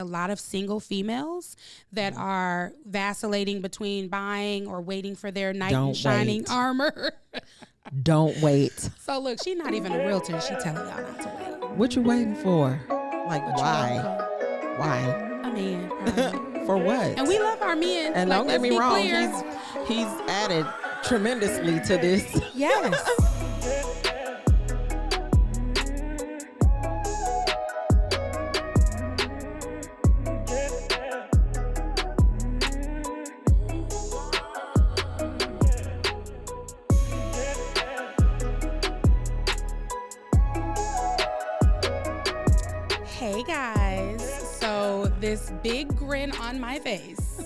A lot of single females that are vacillating between buying or waiting for their knight in shining armor. Don't wait. So look, she's not even a realtor and she telling y'all not to wait. What you waiting for? Like, why? Why? A man. For what? And we love our men. And like, don't get me wrong, clear. he's added tremendously to this. Yes. Hey guys, so this big grin on my face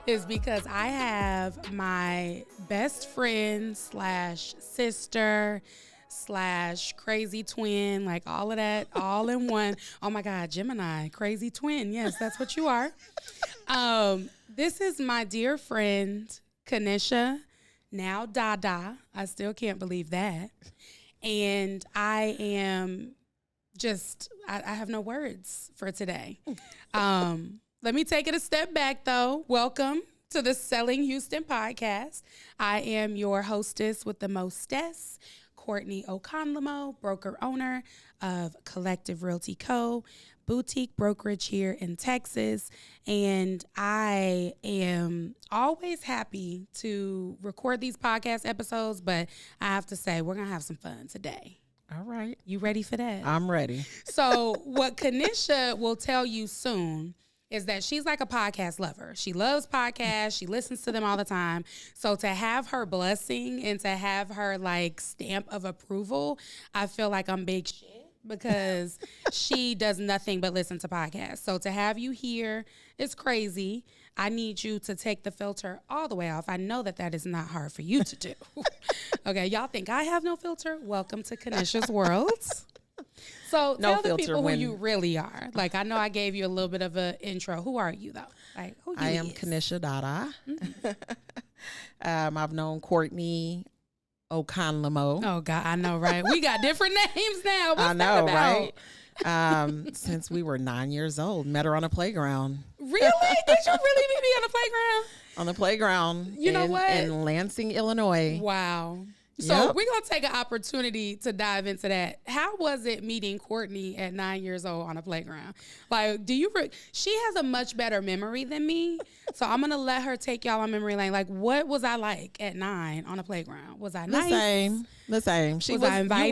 is because I have my best friend slash sister slash crazy twin, like all of that, all in one. Oh my God, Gemini, crazy twin. Yes, that's what you are. This is my dear friend, Kanisha, now Dada. I still can't believe that. And I am just, I have no words for today. Let me take it a step back, though. Welcome to the Selling Houston podcast. I am your hostess with the mostess, Courtney Oconlamo, broker owner of Collective Realty Co., boutique brokerage here in Texas. And I am always happy to record these podcast episodes, but I have to say, we're going to have some fun today. All right. You ready for that? I'm ready. So what Kanisha will tell you soon is that she's like a podcast lover. She loves podcasts. She listens to them all the time. So to have her blessing and to have her like stamp of approval, I feel like I'm big shit because she does nothing but listen to podcasts. So to have you here is crazy. I need you to take the filter all the way off. I know that is not hard for you to do. Okay, y'all think I have no filter? Welcome to Kanisha's world. So no tell the people who when you really are. Like, I know I gave you a little bit of an intro. Who are you, though? Like, who you I am is? Kanisha Dada. I've known Courtney Oconlamo. Oh, God, I know, right? We got different names now. What's I know, that about? right? Since we were 9 years old, met her on a playground. Really? Did you really meet me on the playground? On the playground. You know what? In Lansing, Illinois. Wow. So we're going to take an opportunity to dive into that. How was it meeting Courtney at 9 years old on a playground? Like, she has a much better memory than me. So I'm going to let her take y'all on memory lane. Like, what was I like at 9 on a playground? Was I nice? The same. Was I inviting?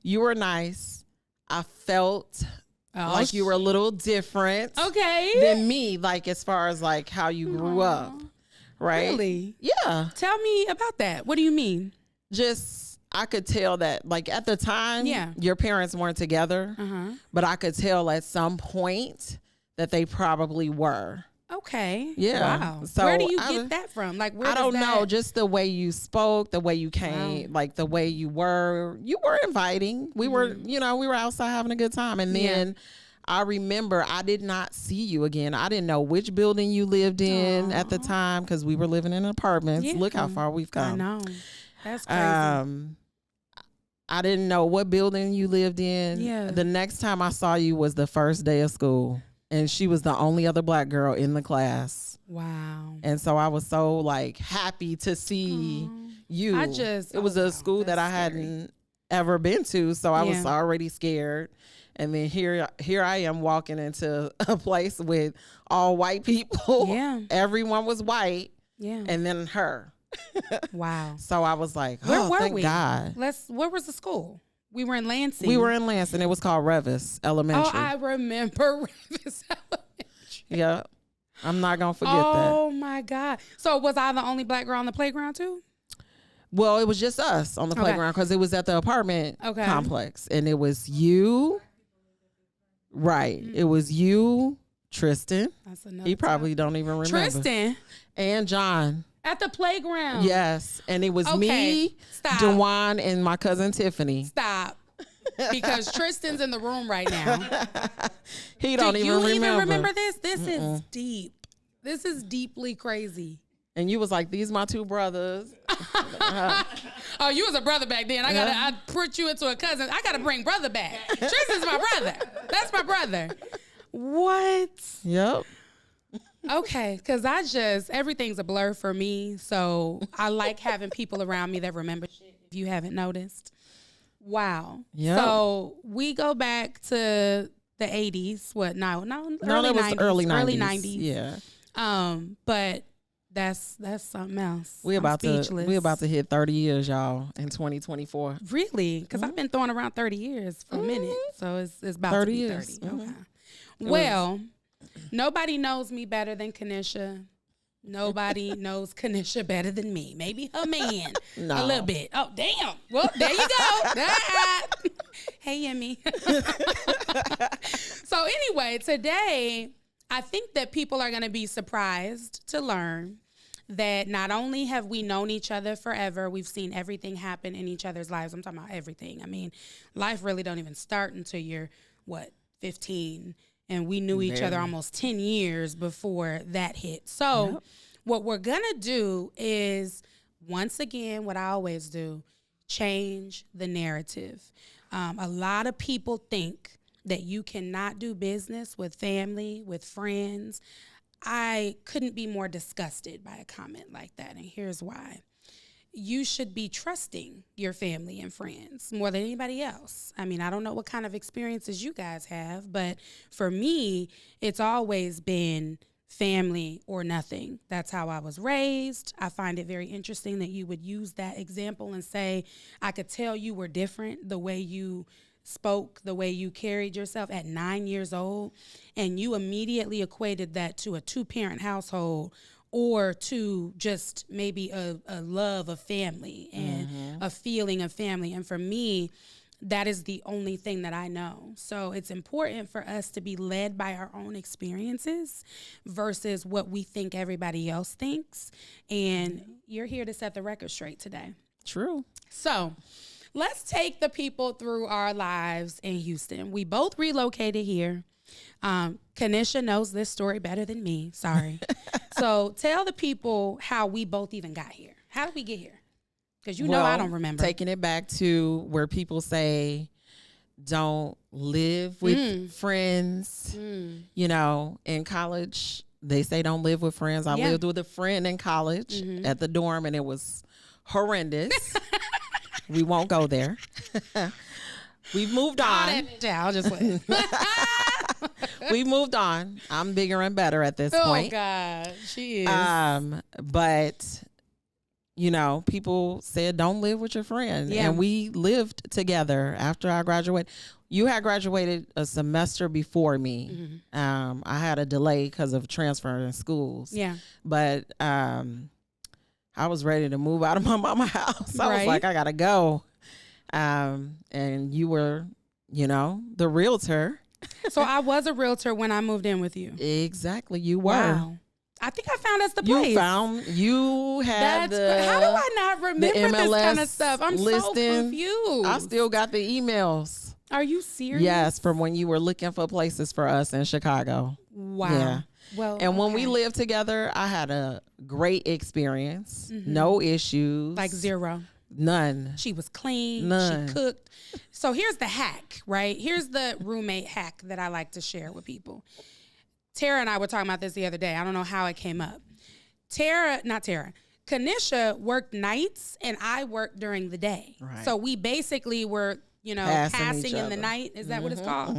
You were nice. I felt like you were a little different than me, like as far as like how you grew up. Right? Really? Yeah. Tell me about that. What do you mean? Just, I could tell that, like, at the time, your parents weren't together, but I could tell at some point that they probably were. Okay. Yeah. Wow. So where do you get that from? Like, where I don't know. Just the way you spoke, the way you came, like the way you were inviting. We were, we were outside having a good time. And then I remember I did not see you again. I didn't know which building you lived in at the time because we were living in apartments. Yeah. Look how far we've come. I know. That's crazy. I didn't know what building you lived in. Yeah. The next time I saw you was the first day of school. And she was the only other black girl in the class. Wow. And so I was so like happy to see you. It was a school that I hadn't ever been to. So I was already scared. And then here I am walking into a place with all white people. Yeah. Everyone was white. Yeah. And then her. Wow. So I was like, where were thank we? God. Where was the school? We were in Lansing. We were in Lansing. It was called Revis Elementary. Oh, I remember Revis Elementary. Yeah. I'm not going to forget that. Oh, my God. So was I the only black girl on the playground, too? Well, it was just us on the playground because it was at the apartment complex. And it was you. Right. Mm-hmm. It was you, Tristan. That's another He probably don't even remember. Tristan. And John. At the playground. Yes. And it was me, Dewan, and my cousin Tiffany. Stop. Because Tristan's in the room right now. He don't even remember. Do you even remember this? This is deep. This is deeply crazy. And you was like, these my two brothers. Oh, you was a brother back then. I put you into a cousin. I gotta bring brother back. Tristan's my brother. That's my brother. What? Yep. Okay, because everything's a blur for me. So I like having people around me that remember shit, if you haven't noticed. Wow. Yep. So we go back to the 80s. What? No, early that was 90s. early 90s. Early 90s. Yeah. But that's something else. We I'm about speechless. to hit 30 years, y'all, in 2024. Really? Because I've been throwing around 30 years for a minute. So it's about 30 to be years. 30. Okay. Well, nobody knows me better than Kanisha. Nobody knows Kanisha better than me. Maybe her man a little bit. Oh, damn. Well, there you go. Hey, Emmy. So anyway, today, I think that people are going to be surprised to learn that not only have we known each other forever, we've seen everything happen in each other's lives. I'm talking about everything. I mean, life really don't even start until you're, 15? And we knew each other almost 10 years before that hit. So what we're going to do is, once again, what I always do, change the narrative. A lot of people think that you cannot do business with family, with friends. I couldn't be more disgusted by a comment like that, and here's why. You should be trusting your family and friends more than anybody else. I mean, I don't know what kind of experiences you guys have, but for me, it's always been family or nothing. That's how I was raised. I find it very interesting that you would use that example and say, I could tell you were different the way you spoke, the way you carried yourself at 9 years old, and you immediately equated that to a 2-parent household or to just maybe a love of family and a feeling of family. And for me, that is the only thing that I know. So it's important for us to be led by our own experiences versus what we think everybody else thinks. And you're here to set the record straight today. True. So let's take the people through our lives in Houston. We both relocated here. Kanisha knows this story better than me. Sorry. So tell the people how we both even got here. How did we get here? Because I don't remember. Taking it back to where people say don't live with friends. In college, they say don't live with friends. I lived with a friend in college at the dorm, and it was horrendous. We won't go there. We've moved on. I'll just wait. We've moved on. I'm bigger and better at this point. Oh God, she is. But people said don't live with your friend, and we lived together after I graduated. You had graduated a semester before me. I had a delay because of transferring schools. Yeah, but I was ready to move out of my mama's house. I was like, I gotta go. And you were, the realtor. So I was a realtor when I moved in with you. Exactly. You were. Wow. I think I found us the place. You had how do I not remember this kind of stuff? I'm so confused. I still got the emails. Are you serious? Yes, from when you were looking for places for us in Chicago. Wow. Yeah. Well, and when we lived together, I had a great experience. No issues. Like zero. None. She was clean. None. She cooked. So here's the hack, right? Here's the roommate hack that I like to share with people. Tara and I were talking about this the other day. I don't know how it came up. Kanisha worked nights and I worked during the day. Right. So we basically were, passing in the night. Is that what it's called?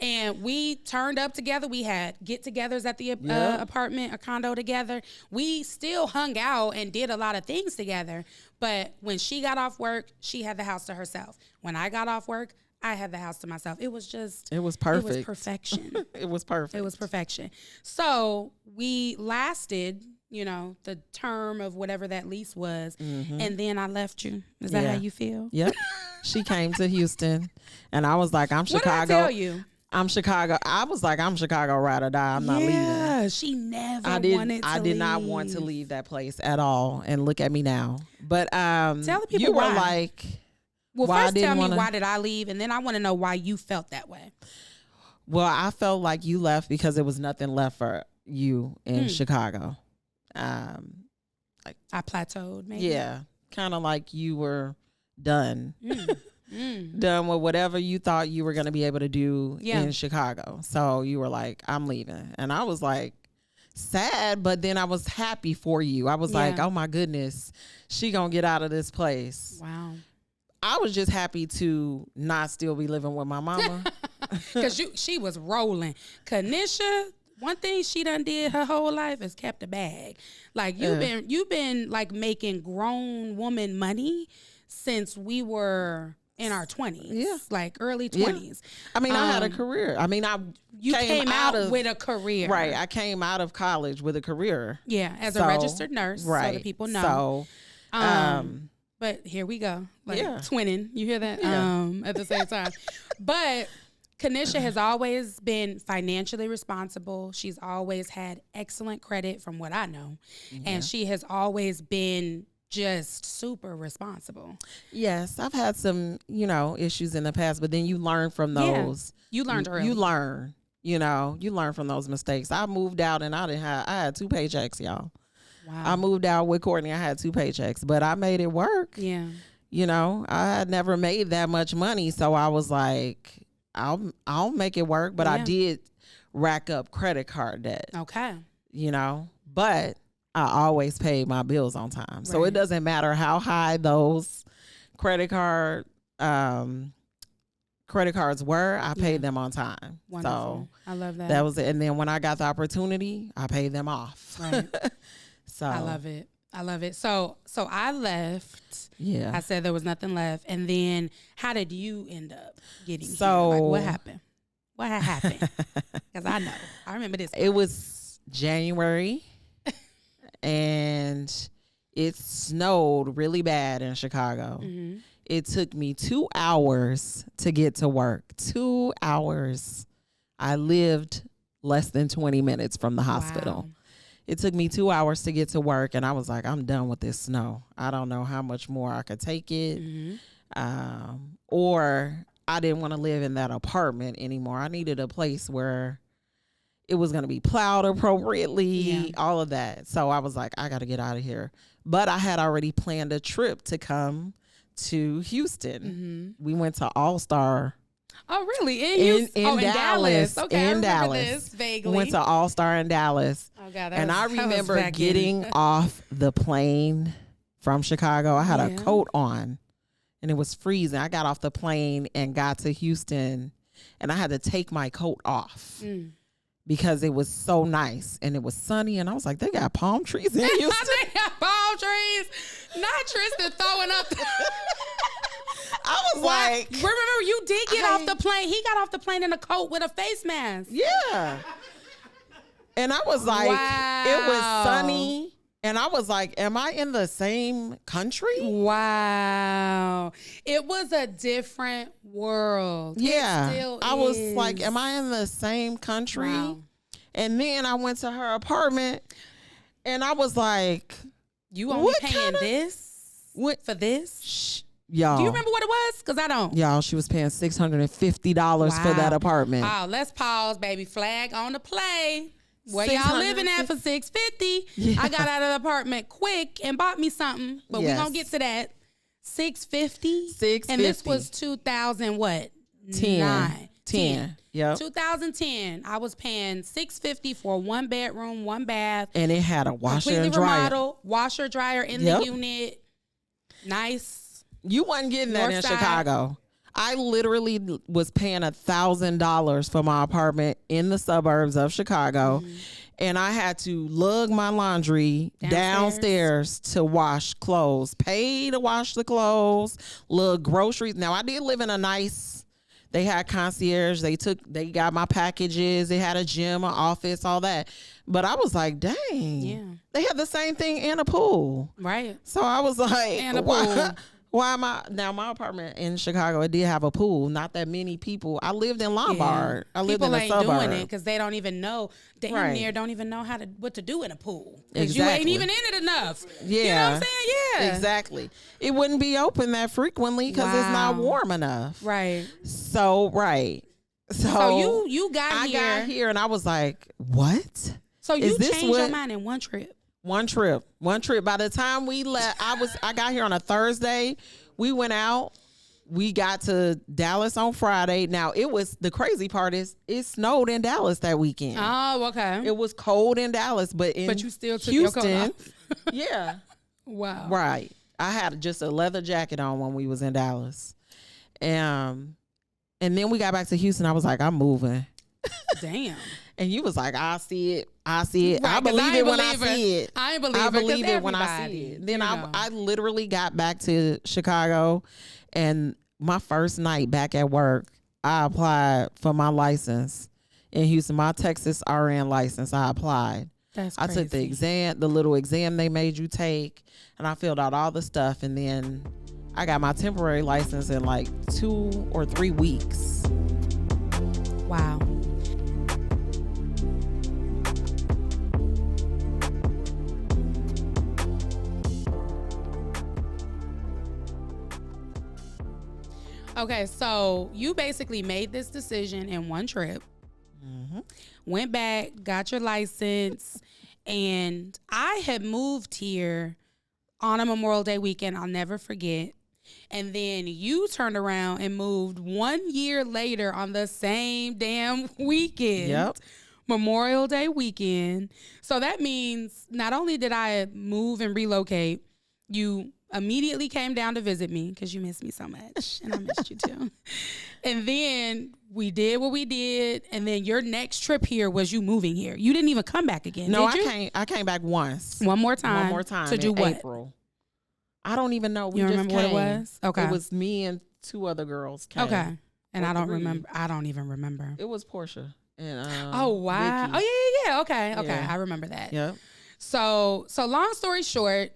And we turned up together. We had get-togethers at the apartment, a condo together. We still hung out and did a lot of things together. But when she got off work, she had the house to herself. When I got off work, I had the house to myself. It was perfect. It was perfect. It was perfection. So we lasted, the term of whatever that lease was. And then I left you. Is that how you feel? Yep. She came to Houston and I was like, I'm Chicago. What did I tell you? I'm Chicago. I was like, I'm Chicago, ride or die. I'm not leaving. Yeah, she never wanted to leave. I did not want to leave that place at all. And look at me now. But tell the people you were why. Like, well, first tell me why did I leave, and then I want to know why you felt that way. Well, I felt like you left because there was nothing left for you in Chicago. I plateaued, maybe. Yeah, kind of like you were done. done with whatever you thought you were going to be able to do in Chicago. So you were like, I'm leaving. And I was like, sad, but then I was happy for you. I was like, oh my goodness, she gonna get out of this place. Wow. I was just happy to not still be living with my mama. Because she was rolling. Kanisha, one thing she done did her whole life is kept a bag. Like you've been like making grown woman money since we were in our 20s, like early 20s. I mean, I had a career. I mean, you came out with a career. Right. I came out of college with a career. Yeah, as a registered nurse, so that people know. So, but here we go. Like twinning. You hear that? At the same time. But Kanisha has always been financially responsible. She's always had excellent credit from what I know. And she has always been just super responsible. Yes, I've had some, issues in the past, but then you learn from those. You learned early. You learn, you learn from those mistakes. I moved out and I had 2 paychecks, y'all. Wow. I moved out with Courtney. I had 2 paychecks, but I made it work. Yeah. I had never made that much money. So I was like, I'll make it work. But I did rack up credit card debt. Okay. But I always paid my bills on time. Right. So it doesn't matter how high those credit cards were, I paid them on time. Wonderful. So I love that. That was it. And then when I got the opportunity, I paid them off. Right. So I love it. I love it. So I left. Yeah. I said there was nothing left. And then how did you end up getting here? Like, what happened? What had happened? Because I know. I remember this. It was January. And it snowed really bad in Chicago. Mm-hmm. It took me 2 hours to get to work. 2 hours. I lived less than 20 minutes from the hospital. Wow. It took me 2 hours to get to work, and I was like, I'm done with this snow. I don't know how much more I could take it. Mm-hmm. Or I didn't want to live in that apartment anymore. I needed a place where it was going to be plowed appropriately, all of that. So I was like, I got to get out of here. But I had already planned a trip to come to Houston. Mm-hmm. We went to All-Star. Oh, really? In Houston? In Dallas. Okay, in I remember Dallas. This vaguely. We went to All-Star in Dallas. Oh, God. I remember getting off the plane from Chicago. I had a coat on, and it was freezing. I got off the plane and got to Houston, and I had to take my coat off. Because it was so nice and it was sunny, and I was like, they got palm trees in Houston. They got palm trees. Not Tristan throwing up. I was like, remember you did get off the plane. He got off the plane in a coat with a face mask. Yeah. And I was like, It was sunny. And I was like, am I in the same country? Wow. It was a different world. Yeah. I was like, am I in the same country? Wow. And then I went to her apartment and I was like, you only paying for this? Shh. Y'all. Do you remember what it was? Because I don't. Y'all, she was paying $650 for that apartment. Oh, let's pause, baby. Flag on the play. Where y'all living at for $650? Yeah. I got out of the apartment quick and bought me something, but we're gonna get to that. $650? And this was 2000 what? 10. Yep. 2010. I was paying $650 for 1 bedroom, 1 bath. And it had a washer and dryer. Remodeled, washer, dryer in the unit. Nice. You wasn't getting that in Chicago. I literally was paying $1,000 for my apartment in the suburbs of Chicago. Mm-hmm. And I had to lug my laundry downstairs to wash clothes, pay to wash the clothes, lug groceries. Now I did live in a nice, they had concierge. They got my packages. They had a gym, an office, all that. But I was like, dang, they had the same thing and a pool. Right. So I was like, and a pool. Why am I now? My apartment in Chicago, it did have a pool. Not that many people. I lived in Lombard. I lived in a suburb. People ain't doing it because they don't even know. Damn near don't even know what to do in a pool because you ain't even in it enough. Yeah, you know what I'm saying? Yeah, exactly. It wouldn't be open that frequently because it's not warm enough. Right. So So you got I here. got here and I was like, what? So you changed your mind in one trip. One trip. By the time we left, I got here on a Thursday. We went out We got to Dallas on Friday. Now, the crazy part is it snowed in Dallas that weekend. Oh, okay. It was cold in Dallas, but you still took Houston, your coat off. Yeah. Wow. Right. I had just a leather jacket on when we was in Dallas. And then we got back to Houston. I was like, I'm moving. Damn. And you was like, I see it. I see it. Right, I believe it when I see it. I believe it when I see it. Then I literally got back to Chicago, and my first night back at work, I applied for my license in Houston, my Texas RN license. I applied. That's crazy. I took the exam, the little exam they made you take, and I filled out all the stuff, and then I got my temporary license in like 2 or 3 weeks. Wow. Okay, so you basically made this decision in one trip, went back, got your license, and I had moved here on a Memorial Day weekend I'll never forget. And then you turned around and moved 1 year later on the same damn weekend. Yep. Memorial Day weekend. So that means not only did I move and relocate, you immediately came down to visit me because you missed me so much, and I missed you too. And then we did what we did, and then your next trip here was you moving here. You didn't even come back again. No, did you? I came back once. One more time. One more time to do in what? April. I don't even know. We you just remember came. what it was? Okay, it was me and 2 other girls came. Okay, and Or I don't 3. remember. I don't even remember. It was Portia and oh wow! Vicky. Oh yeah. Okay, Yeah. I remember that. Yep. So long story short,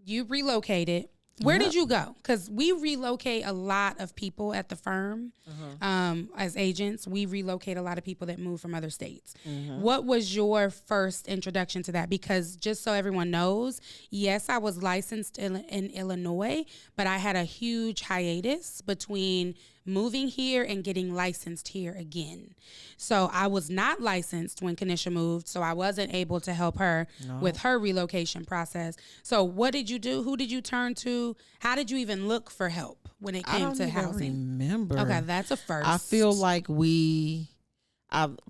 you relocated. Where did you go? Because we relocate a lot of people at the firm. As agents, we relocate a lot of people that move from other states. What was your first introduction to that? Because just so everyone knows, yes, I was licensed in Illinois, but I had a huge hiatus between moving here and getting licensed here again. So I was not licensed when Kanisha moved, so I wasn't able to help her with her relocation process. So what did you do? Who did you turn to? How did you even look for help when it came to housing? I don't remember. Okay, that's a first. I feel like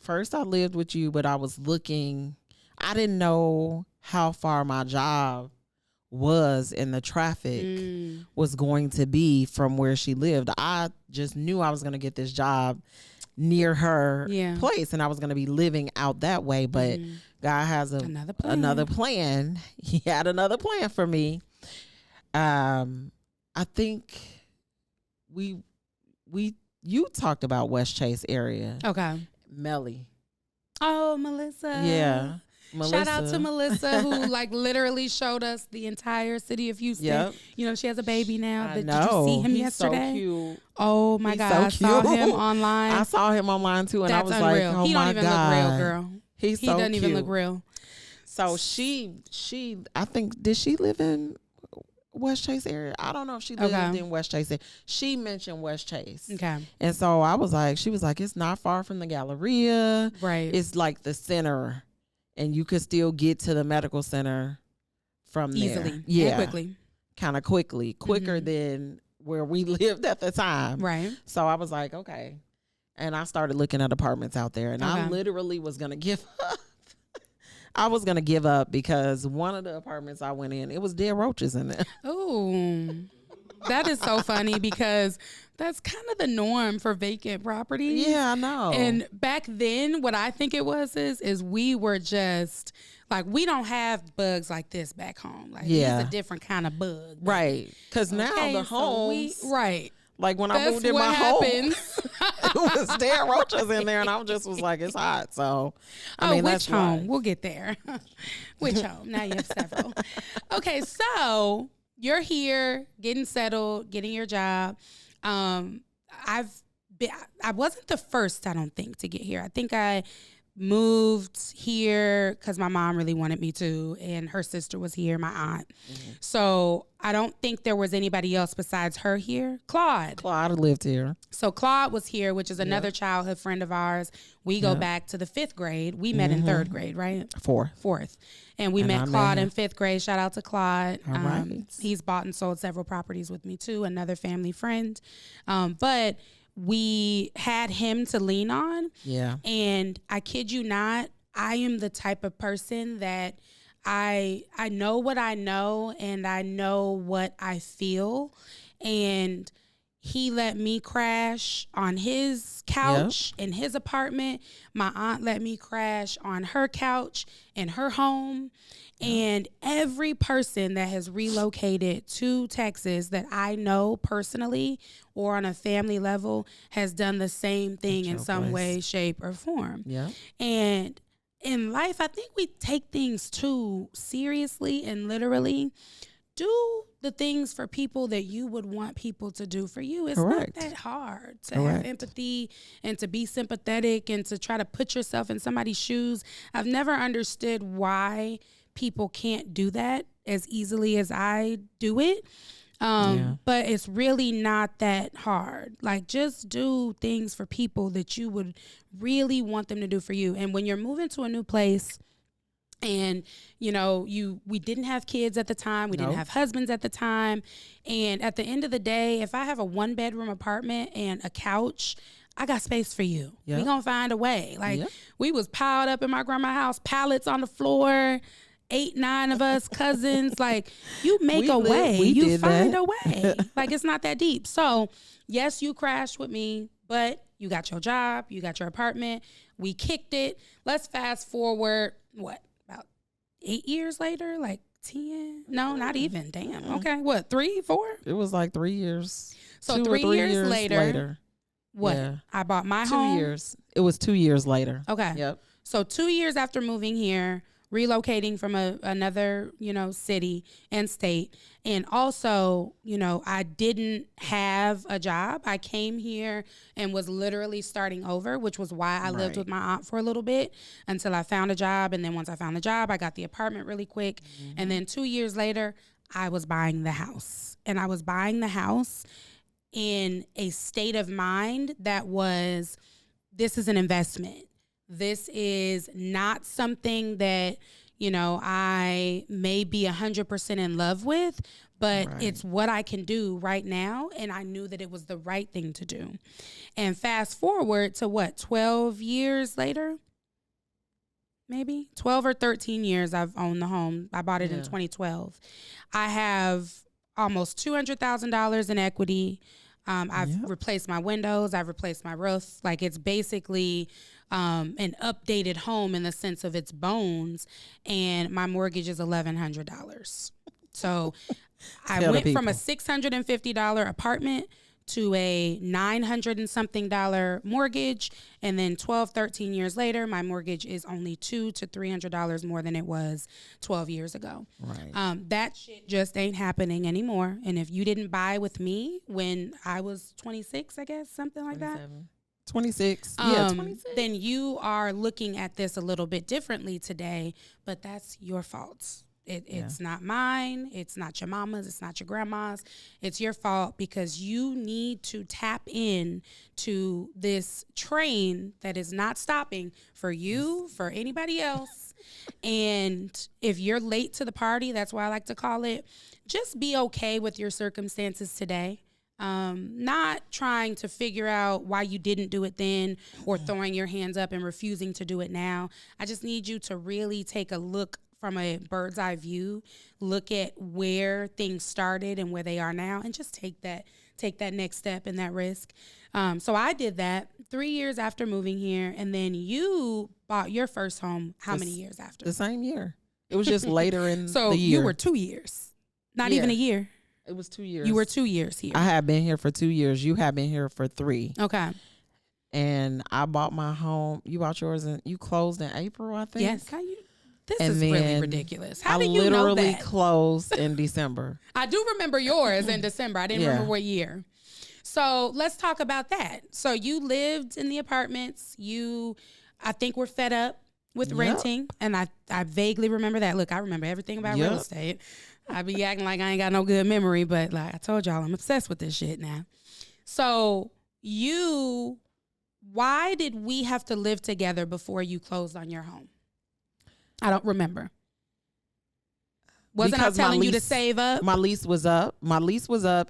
first I lived with you, but I was looking. I didn't know how far my job was and the traffic was going to be from where she lived. I just knew I was going to get this job near her place, and I was going to be living out that way. But God has another plan. He had another plan for me. I think you talked about West Chase area. Okay. Melly. Oh, Melissa. Yeah. Melissa. Shout out to Melissa, who like literally showed us the entire city of Houston. Yep. You know, she has a baby now. I know. Did you see him He's yesterday? So cute. Oh my God. So I saw him online. I saw him online too, and That's I was unreal. like, oh he my don't even God. look real, girl. He doesn't even look real. So she I think, did she live in West Chase area? I don't know if she lived in West Chase. She mentioned West Chase. Okay. And so she was like, it's not far from the Galleria. Right. It's like the center, and you could still get to the medical center from easily. there. Yeah. And quickly. Kind of quicker than where we lived at the time. Right. So I was like, okay. And I started looking at apartments out there, and I literally was going to give up. I was going to give up because one of the apartments I went in, it was dead roaches in there. Oh, that is so funny because that's kind of the norm for vacant properties. Yeah, I know. And back then, what I think it was is we were just like, we don't have bugs like this back home. Like, it's a different kind of bug. Right. Because now the homes. Right. Like when I moved in my home, it was dead roaches in there, and I just was like, it's hot. So, I mean, that's which home? Right. We'll get there. Which home? Now you have several. Okay, so you're here, getting settled, getting your job. I wasn't the first, I don't think, to get here. I think I moved here because my mom really wanted me to, and her sister was here, my aunt. So I don't think there was anybody else besides her here. Claude lived here. So Claude was here, which is another childhood friend of ours. We go back to the 5th grade. We met in 3rd grade, right? Fourth. And we met Claude in 5th grade. Shout out to Claude. Right. He's bought and sold several properties with me too, another family friend. But we had him to lean on. Yeah. And I kid you not, I am the type of person that I know what I know, and I know what I feel. And he let me crash on his couch in his apartment. My aunt let me crash on her couch in her home. And every person that has relocated to Texas that I know personally or on a family level has done the same thing in some way, shape, or form. Yeah. And in life, I think we take things too seriously and literally. Do the things for people that you would want people to do for you. It's not that hard to have empathy and to be sympathetic and to try to put yourself in somebody's shoes. I've never understood why people can't do that as easily as I do it. But it's really not that hard. Like, just do things for people that you would really want them to do for you. And when you're moving to a new place, and, you know, we didn't have kids at the time. We didn't have husbands at the time. And at the end of the day, if I have a 1-bedroom apartment and a couch, I got space for you. We gonna find a way. Like, we was piled up in my grandma's house, pallets on the floor, 8, 9 of us, cousins. Like, you make a way. You find a way. Like, it's not that deep. So, yes, you crashed with me, but you got your job. You got your apartment. We kicked it. Let's fast forward, 8 years later, like 10? No, not even. Damn. Okay. What, 3, 4? It was like 3 years. So 3 years later. What? Yeah. I bought my home. 2 years. It was 2 years later. Okay. Yep. So 2 years after moving here, relocating from another, city and state. And also, I didn't have a job. I came here and was literally starting over, which was why I lived with my aunt for a little bit until I found a job. And then once I found a job, I got the apartment really quick. And then 2 years later, I was buying the house. And I was buying the house in a state of mind that was, this is an investment. This is not something that, I may be 100% in love with, but it's what I can do right now. And I knew that it was the right thing to do. And fast forward to 12 years later, maybe 12 or 13 years I've owned the home. I bought it in 2012. I have almost $200,000 in equity. I've replaced my windows. I've replaced my roof. Like, it's basically an updated home in the sense of its bones, and my mortgage is $1,100. So I went from a $650 apartment to a $900 and something mortgage, and then 12, 13 years later, my mortgage is only $200 to $300 more than it was 12 years ago. Right. That shit just ain't happening anymore. And if you didn't buy with me when I was 26, I guess, something like 27. That. 26. 26. Then you are looking at this a little bit differently today, but that's your fault. It's not mine. It's not your mama's. It's not your grandma's. It's your fault because you need to tap in to this train that is not stopping for you, for anybody else. And if you're late to the party, that's why I like to call it, just be okay with your circumstances today. Not trying to figure out why you didn't do it then or throwing your hands up and refusing to do it now. I just need you to really take a look from a bird's eye view, look at where things started and where they are now, and just take that next step and that risk. So I did that 3 years after moving here, and then you bought your first home how many years after? The same year. It was just later in so the year. You were 2 years, not even a year. It was 2 years. You were 2 years here. I had been here for 2 years. You had been here for 3. Okay. And I bought my home. You bought yours and you closed in April, I think. Yes. This is really ridiculous. How do you know that? I literally closed in December. I do remember yours in December. I didn't remember what year. So let's talk about that. So you lived in the apartments. You I think we're fed up with renting. And I vaguely remember that. Look, I remember everything about real estate. I be acting like I ain't got no good memory, but like I told y'all, I'm obsessed with this shit now. So why did we have to live together before you closed on your home? I don't remember. Wasn't I telling you to save up? My lease was up.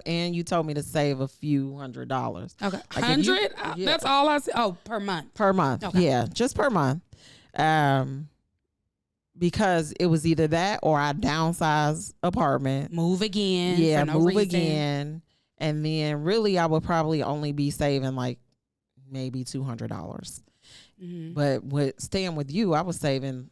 And you told me to save a few $100s. Okay, like 100? That's all I said. Oh, per month. Per month. Okay. Yeah, just per month. Because it was either that or I downsize apartment. Move again. Yeah, for no move reason. again. And then really I would probably only be saving like maybe $200. Mm-hmm. But with staying with you, I was saving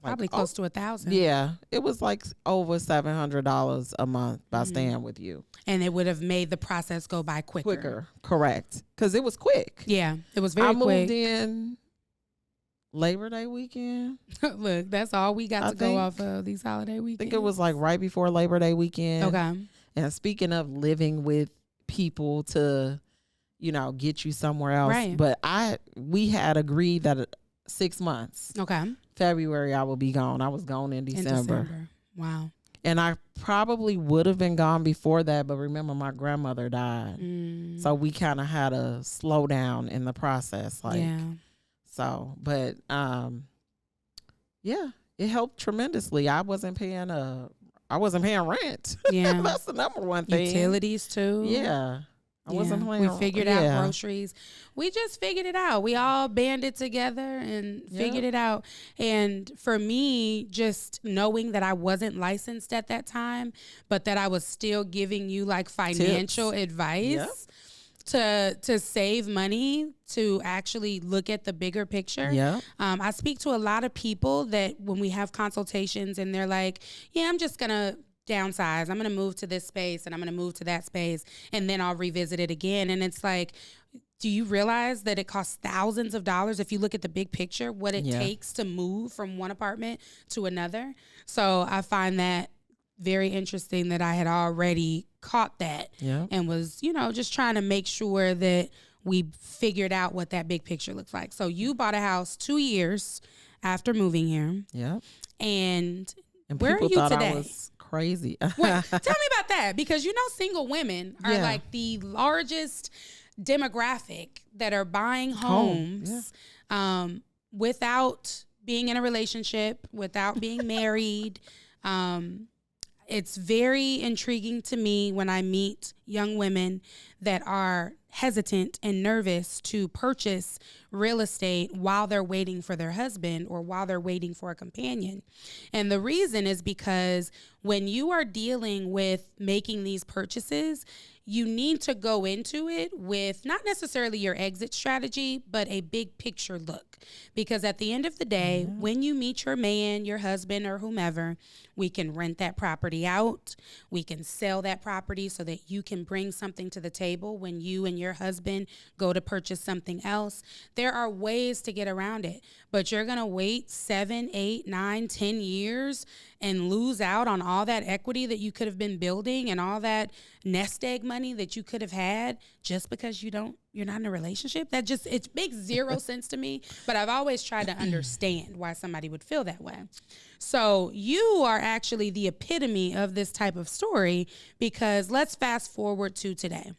probably close to $1,000. Yeah, it was like over $700 a month by staying with you. And it would have made the process go by quicker. Correct. Because it was quick. Yeah, it was very quick. I moved in Labor Day weekend. Look, that's all we got to go off of these holiday weekends. I think it was like right before Labor Day weekend. Okay. And speaking of living with people to, get you somewhere else. Right. But we had agreed that 6 months. Okay. February I will be gone. I was gone in December. Wow. And I probably would have been gone before that, but remember my grandmother died. So we kind of had a slow down in the process. So, but yeah, it helped tremendously. I wasn't paying rent. Yeah. That's the number one thing. Utilities too. Yeah. I wasn't paying. We figured out groceries. We just figured it out. We all banded together and figured it out. And for me, just knowing that I wasn't licensed at that time, but that I was still giving you like financial advice to save money, to actually look at the bigger picture. Yeah. I speak to a lot of people that when we have consultations and they're like, yeah, I'm just going to downsize. I'm going to move to this space and I'm going to move to that space and then I'll revisit it again. And it's like, do you realize that it costs thousands of dollars if you look at the big picture, what it takes to move from one apartment to another? So I find that very interesting that I had already caught that and was, just trying to make sure that we figured out what that big picture looks like. So you bought a house 2 years after moving here. Yeah. And where are you today? I was crazy. Wait, tell me about that, because single women are like the largest demographic that are buying homes without being in a relationship, without being married. It's very intriguing to me when I meet young women that are hesitant and nervous to purchase real estate while they're waiting for their husband or while they're waiting for a companion. And the reason is because when you are dealing with making these purchases, you need to go into it with not necessarily your exit strategy, but a big picture look. Because at the end of the day, when you meet your man, your husband, or whomever, we can rent that property out. We can sell that property so that you can bring something to the table when you and your husband go to purchase something else. There are ways to get around it, but you're going to wait 7, 8, 9, 10 years and lose out on all that equity that you could have been building and all that nest egg money that you could have had just because you're not in a relationship. It makes zero sense to me, but I've always tried to understand why somebody would feel that way. So you are actually the epitome of this type of story, because let's fast forward to today.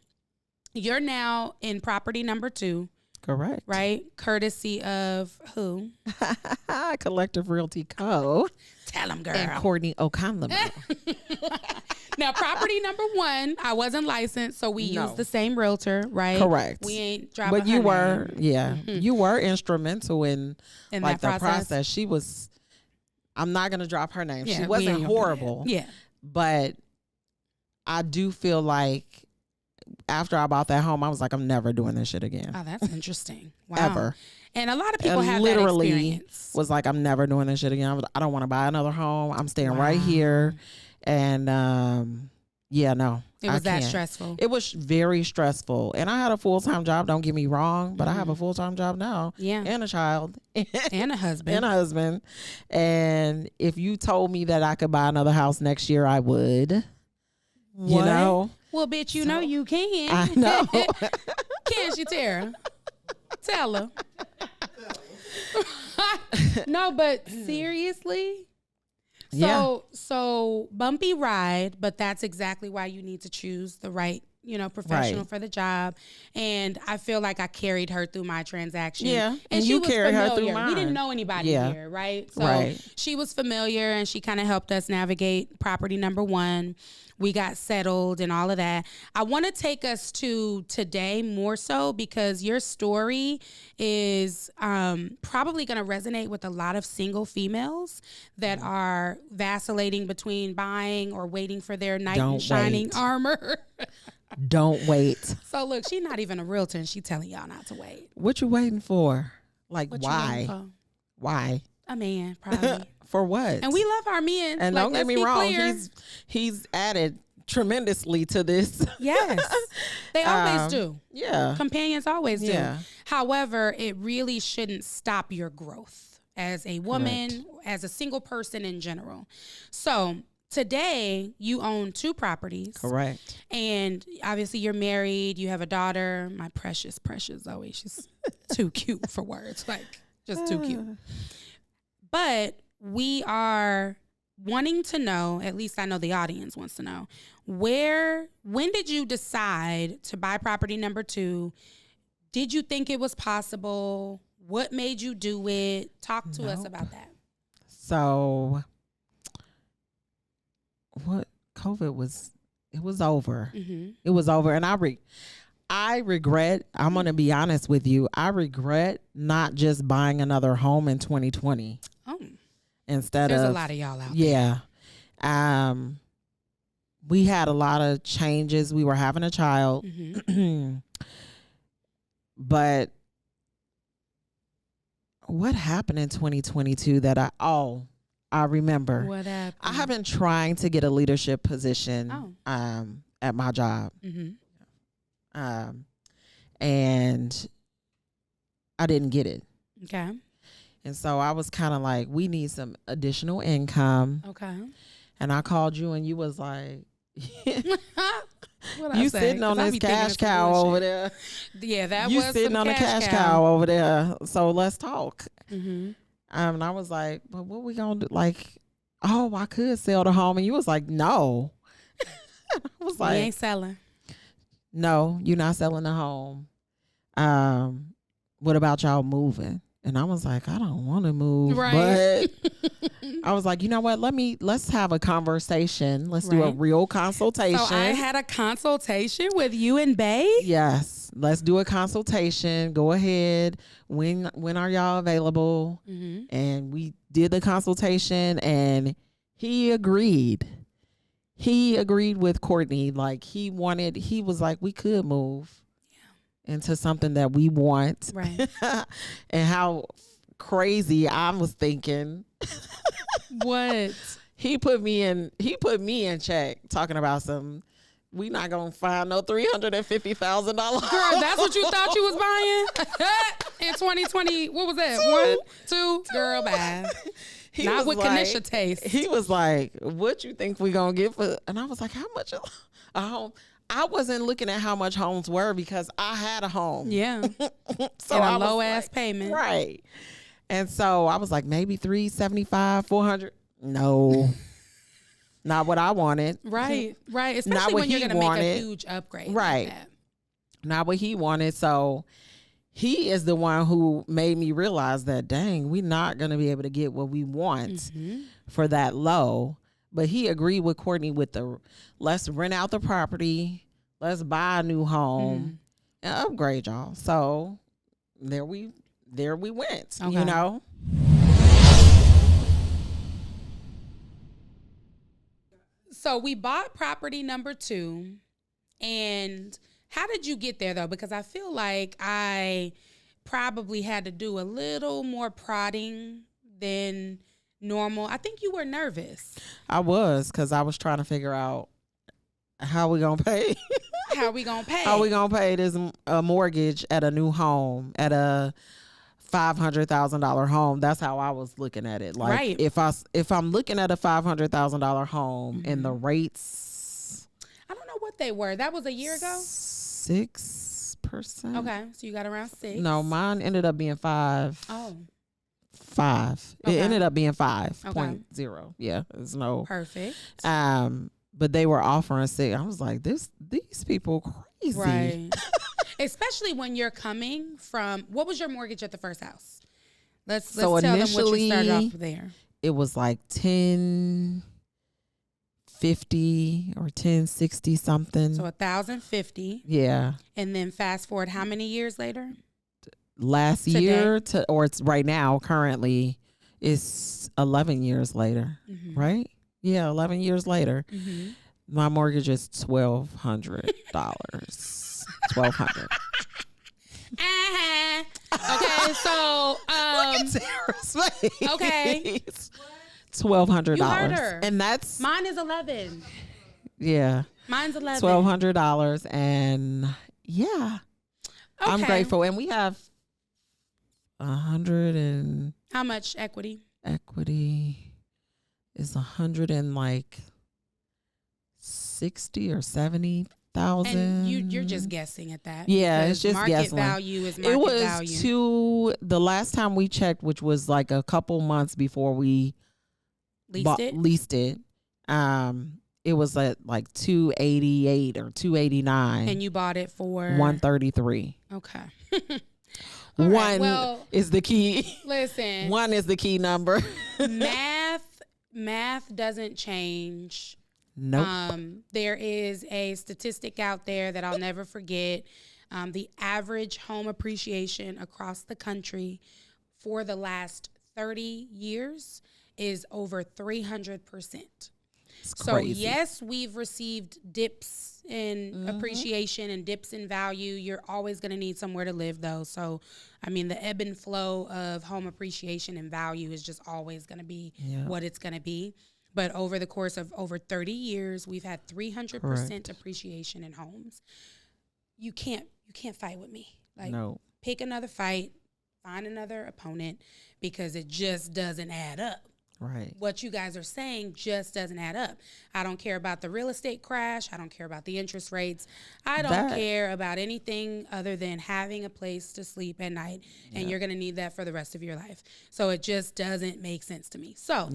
You're now in property number 2. Correct. Right? Courtesy of who? Collective Realty Co. Tell them, girl. And Courtney O'Connell. Now, property number 1, I wasn't licensed, so we used the same realtor, right? Correct. We ain't dropping But you were, you were instrumental in like the process. She was, I'm not going to drop her name. She wasn't horrible. Yeah. But I do feel like after I bought that home, I was like, I'm never doing this shit again. Oh, that's interesting. Wow. Ever. And a lot of people have that experience. Was like, I'm never doing this shit again. I don't want to buy another home. I'm staying right here. And no. It was that stressful. It was very stressful. And I had a full-time job, don't get me wrong, but I have a full-time job now. Yeah. And a child. And a husband. And if you told me that I could buy another house next year, I would. What? Well, bitch, you know you can. I know. Can she, Tara? Tell her. No, but seriously. So bumpy ride, but that's exactly why you need to choose the right, professional for the job. And I feel like I carried her through my transaction. Yeah. And she you was carried familiar. her through mine. We didn't know anybody here, right? So she was familiar and she kind of helped us navigate property number 1. We got settled and all of that. I want to take us to today more so because your story is probably going to resonate with a lot of single females that are vacillating between buying or waiting for their knight in shining armor. Don't wait. So look, she's not even a realtor and she's telling y'all not to wait. What you waiting for? Like, What why? Why? A man, probably. For what? And we love our men. And like, don't get me wrong, clear. he's added tremendously to this. Yes, they always do. Yeah. Companions always do. Yeah. However, it really shouldn't stop your growth as a woman, as a single person in general. So today you own 2 properties. Correct. And obviously you're married. You have a daughter. My precious Zoe. She's too cute for words. Like, just too cute. But we are wanting to know, at least I know the audience wants to know, when did you decide to buy property number 2? Did you think it was possible? What made you do it? Talk to us about that. So what COVID was, it was over. Mm-hmm. It was over. And I regret, I'm going to be honest with you, I regret not just buying another home in 2020. Oh. There's a lot of y'all out there. Yeah. We had a lot of changes. We were having a child. Mm-hmm. But what happened in 2022 that I remember? What happened? I have been trying to get a leadership position at my job. Mm-hmm. And I didn't get it. Okay. And so I was kind of like, we need some additional income. Okay. And I called you and you was like, what you sitting on this cash cow over there. Yeah, that you was sitting on a cash cow over there. So let's talk. Mm-hmm. And I was like, but what we going to do? Like, I could sell the home. And you was like, no. I was like, we ain't selling. No, you're not selling the home. What about y'all moving? And I was like, I don't want to move, but I was like, you know what? Let's have a conversation. Let's do a real consultation. So I had a consultation with you and Bae? Yes. Let's do a consultation. Go ahead. When are y'all available? Mm-hmm. And we did the consultation and he agreed. He agreed with Courtney. Like he was like, we could move into something that we want. Right. And how crazy I was thinking. What? He put me in check talking about we not gonna find no $350,000. Girl, that's what you thought you was buying in 2020. What was that? 1, 2, girl, bye. Not with Kanisha taste. He was like, what you think we gonna get for? And I was like, how much a home? I wasn't looking at how much homes were because I had a home. Yeah. So and a low ass payment. Right. And so I was like, maybe 375, 400. No. Not what I wanted. Right. Right. Especially when you're going to make a huge upgrade. Right. Like that. Not what he wanted. So he is the one who made me realize that, dang, we're not going to be able to get what we want for that low. But he agreed with Courtney with let's rent out the property, let's buy a new home and upgrade y'all. So there we went, you know. So we bought property number 2. And how did you get there though? Because I feel like I probably had to do a little more prodding than normal. I think you were nervous. I was, because I was trying to figure out how we gonna pay. How we gonna pay? How we gonna pay this mortgage at a new home, at a $500,000 home. That's how I was looking at it. Like if I'm looking at a $500,000 home and the rates, I don't know what they were. That was a year ago. 6%. Okay, so you got around 6. No, mine ended up being 5. Oh. 5. Okay. It ended up being 5.0. Okay. Yeah, there's no Perfect. but they were offering 6. I was like, these people crazy. Right. Especially when you're coming from, what was your mortgage at the first house? Let's tell them what you started off there. It was like 1050 or 1060 something. So 1,050. Yeah. And then fast forward, how many years later? Last year or it's right now, currently, it's 11 years later, right? Yeah, 11 years later. My mortgage is $1,200. $1,200. Okay, so okay, $1,200. You heard her. And that's mine is 11. Yeah, mine's 11. $1,200, and yeah, okay. I'm grateful. And we have 100 and how much equity? Equity is 160 or 70,000. And you're just guessing at that. Yeah, it's just market guessing. Value is market value. It was the last time we checked, which was like a couple months before we leased it. It was at like 288 or 289. And you bought it for 133. Okay. One is the key. Listen. 1 is the key number. Math doesn't change. Nope. There is a statistic out there that I'll never forget. The average home appreciation across the country for the last 30 years is over 300%. So yes, we've received dips in appreciation and dips in value. You're always going to need somewhere to live, though. So, I mean, the ebb and flow of home appreciation and value is just always going to be what it's going to be. But over the course of over 30 years, we've had 300% appreciation in homes. You can't fight with me. Like, pick another fight, find another opponent, because it just doesn't add up. Right. What you guys are saying just doesn't add up. I don't care about the real estate crash. I don't care about the interest rates. I don't care about anything other than having a place to sleep at night. And you're going to need that for the rest of your life. So it just doesn't make sense to me. So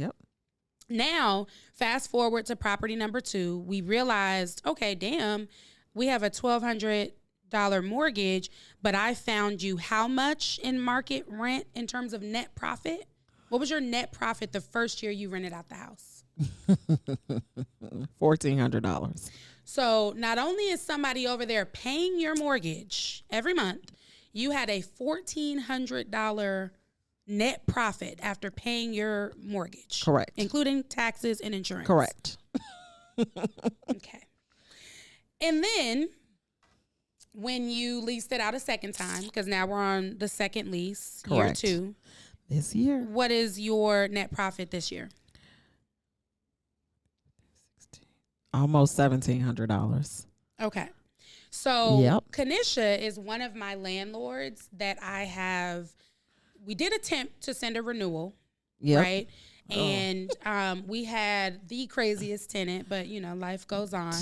now, fast forward to property number 2. We realized, okay, damn, we have a $1,200 mortgage, but I found you how much in market rent in terms of net profit? What was your net profit the first year you rented out the house? $1,400. So not only is somebody over there paying your mortgage every month, you had a $1,400 net profit after paying your mortgage. Correct. Including taxes and insurance. Correct. Okay. And then when you leased it out a second time, because now we're on the second lease, Correct. year 2. This year. What is your net profit this year? Almost $1,700. Okay. So Kanisha is one of my landlords that we did attempt to send a renewal, right? And we had the craziest tenant, but life goes on.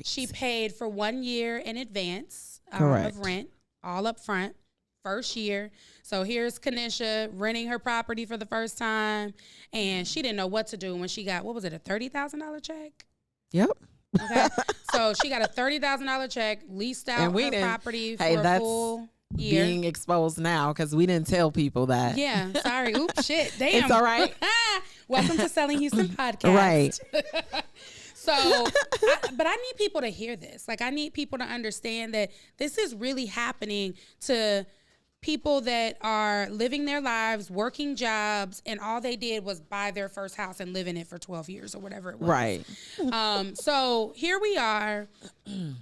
She paid for 1 year in advance of rent, all up front. First year. So here's Kanisha renting her property for the first time, and she didn't know what to do when she got, what was it, a $30,000 check? Yep. Okay. So she got a $30,000 check, leased out her property for a full year. Being exposed now because we didn't tell people that. Yeah. Sorry. Oops. Shit. Damn. It's all right. Welcome to Selling Houston Podcast. Right. So, but I need people to hear this. Like, I need people to understand that this is really happening to people that are living their lives, working jobs, and all they did was buy their first house and live in it for 12 years or whatever it was. Right. So here we are.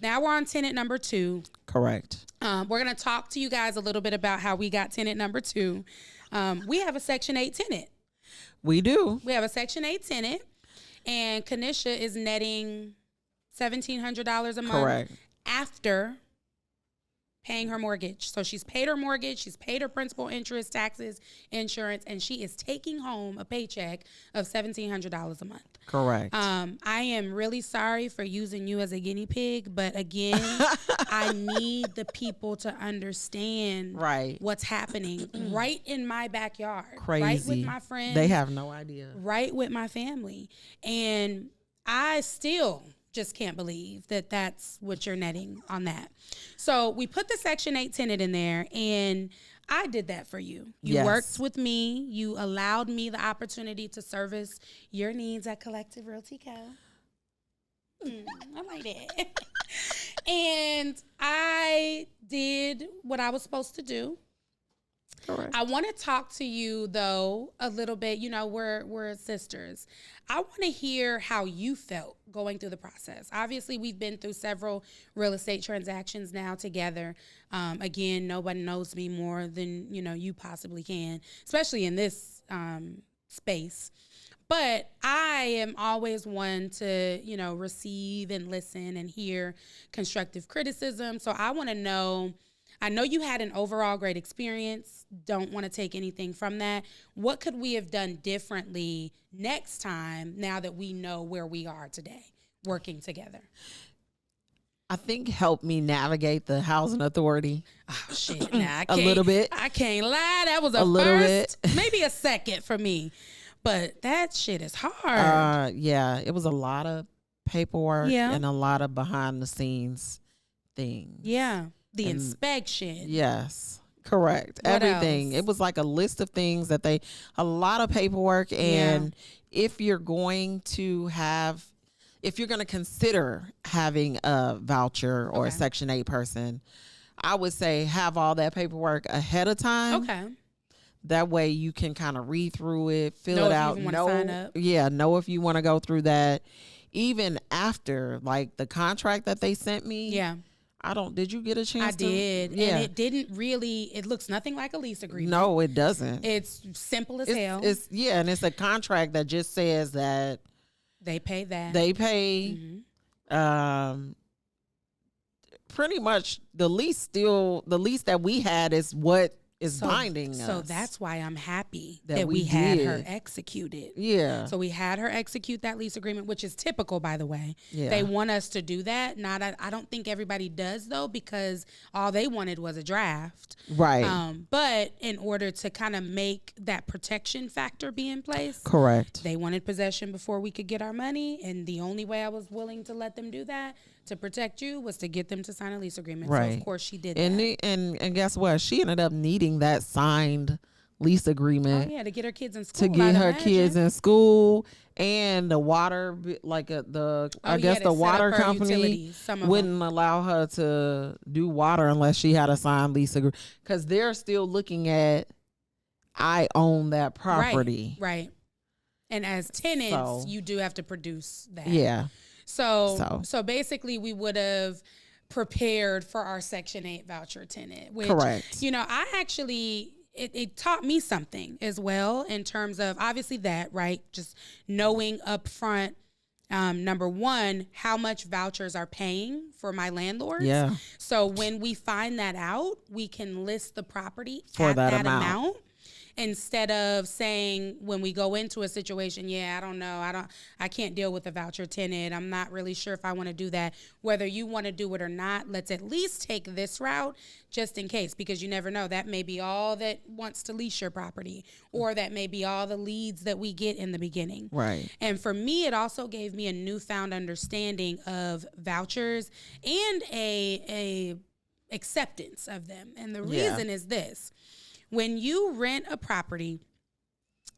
Now we're on tenant number 2. Correct. We're going to talk to you guys a little bit about how we got tenant number 2. We have a Section 8 tenant. We do. We have a Section 8 tenant, and Kanisha is netting $1,700 a month. Correct. After paying her mortgage. So she's paid her mortgage, she's paid her principal, interest, taxes, insurance, and she is taking home a paycheck of $1,700 a month. Correct. I am really sorry for using you as a guinea pig, but again, I need the people to understand what's happening right in my backyard. Crazy. Right with my friends. They have no idea. Right with my family. And I still just can't believe that that's what you're netting on that. So we put the Section 8 tenant in there, and I did that for you. You worked with me. You allowed me the opportunity to service your needs at Collective Realty Co. I like that. And I did what I was supposed to do. Correct. I want to talk to you, though, a little bit. You know, we're sisters. I want to hear how you felt going through the process. Obviously, we've been through several real estate transactions now together. Again, nobody knows me more than, you possibly can, especially in this space. But I am always one to, receive and listen and hear constructive criticism. So I want to know, I know you had an overall great experience. Don't want to take anything from that. What could we have done differently next time now that we know where we are today working together? I think helped me navigate the housing authority. Oh, shit. Nah, a little bit. I can't lie. That was a first, maybe a second for me. But that shit is hard. Yeah, it was a lot of paperwork and a lot of behind the scenes things. Yeah. The inspection. Yes, correct. What Everything. else? It was like a list of things that a lot of paperwork. And if you're going to consider having a voucher or a Section 8 person, I would say have all that paperwork ahead of time. Okay. That way you can kind of read through it, fill it out. Sign up. Know if you want to go through that. Even after, like, the contract that they sent me. Yeah. Did you get a chance to? I did. Yeah. And it didn't really, it looks nothing like a lease agreement. No, it doesn't. It's simple as hell. And it's a contract that just says that they pay that. They pay pretty much the lease that we had is what is binding us. So that's why I'm happy that we had her executed. Yeah. So we had her execute that lease agreement, which is typical, by the way. Yeah. They want us to do that. I don't think everybody does, though, because all they wanted was a draft. Right. But in order to kind of make that protection factor be in place. Correct. They wanted possession before we could get our money. And the only way I was willing to let them do that to protect you was to get them to sign a lease agreement. Right. So of course she did that. And guess what? She ended up needing that signed lease agreement. Oh yeah, to get her kids in school. To get her kids in school, and the water, the water company wouldn't allow her to do water unless she had a signed lease agreement, because they're still looking at, I own that property. Right. And as tenants, you do have to produce that. Yeah. So basically we would have prepared for our Section 8 voucher tenant, which, correct. I actually, it taught me something as well in terms of obviously that, right? Just knowing up front, number one, how much vouchers are paying for my landlords. Yeah. So when we find that out, we can list the property for at that amount. Instead of saying when we go into a situation, I don't know, I can't deal with a voucher tenant. I'm not really sure if I want to do that. Whether you want to do it or not, let's at least take this route just in case, because you never know. That may be all that wants to lease your property, or that may be all the leads that we get in the beginning. Right. And for me, it also gave me a newfound understanding of vouchers and a acceptance of them. And the reason is this. When you rent a property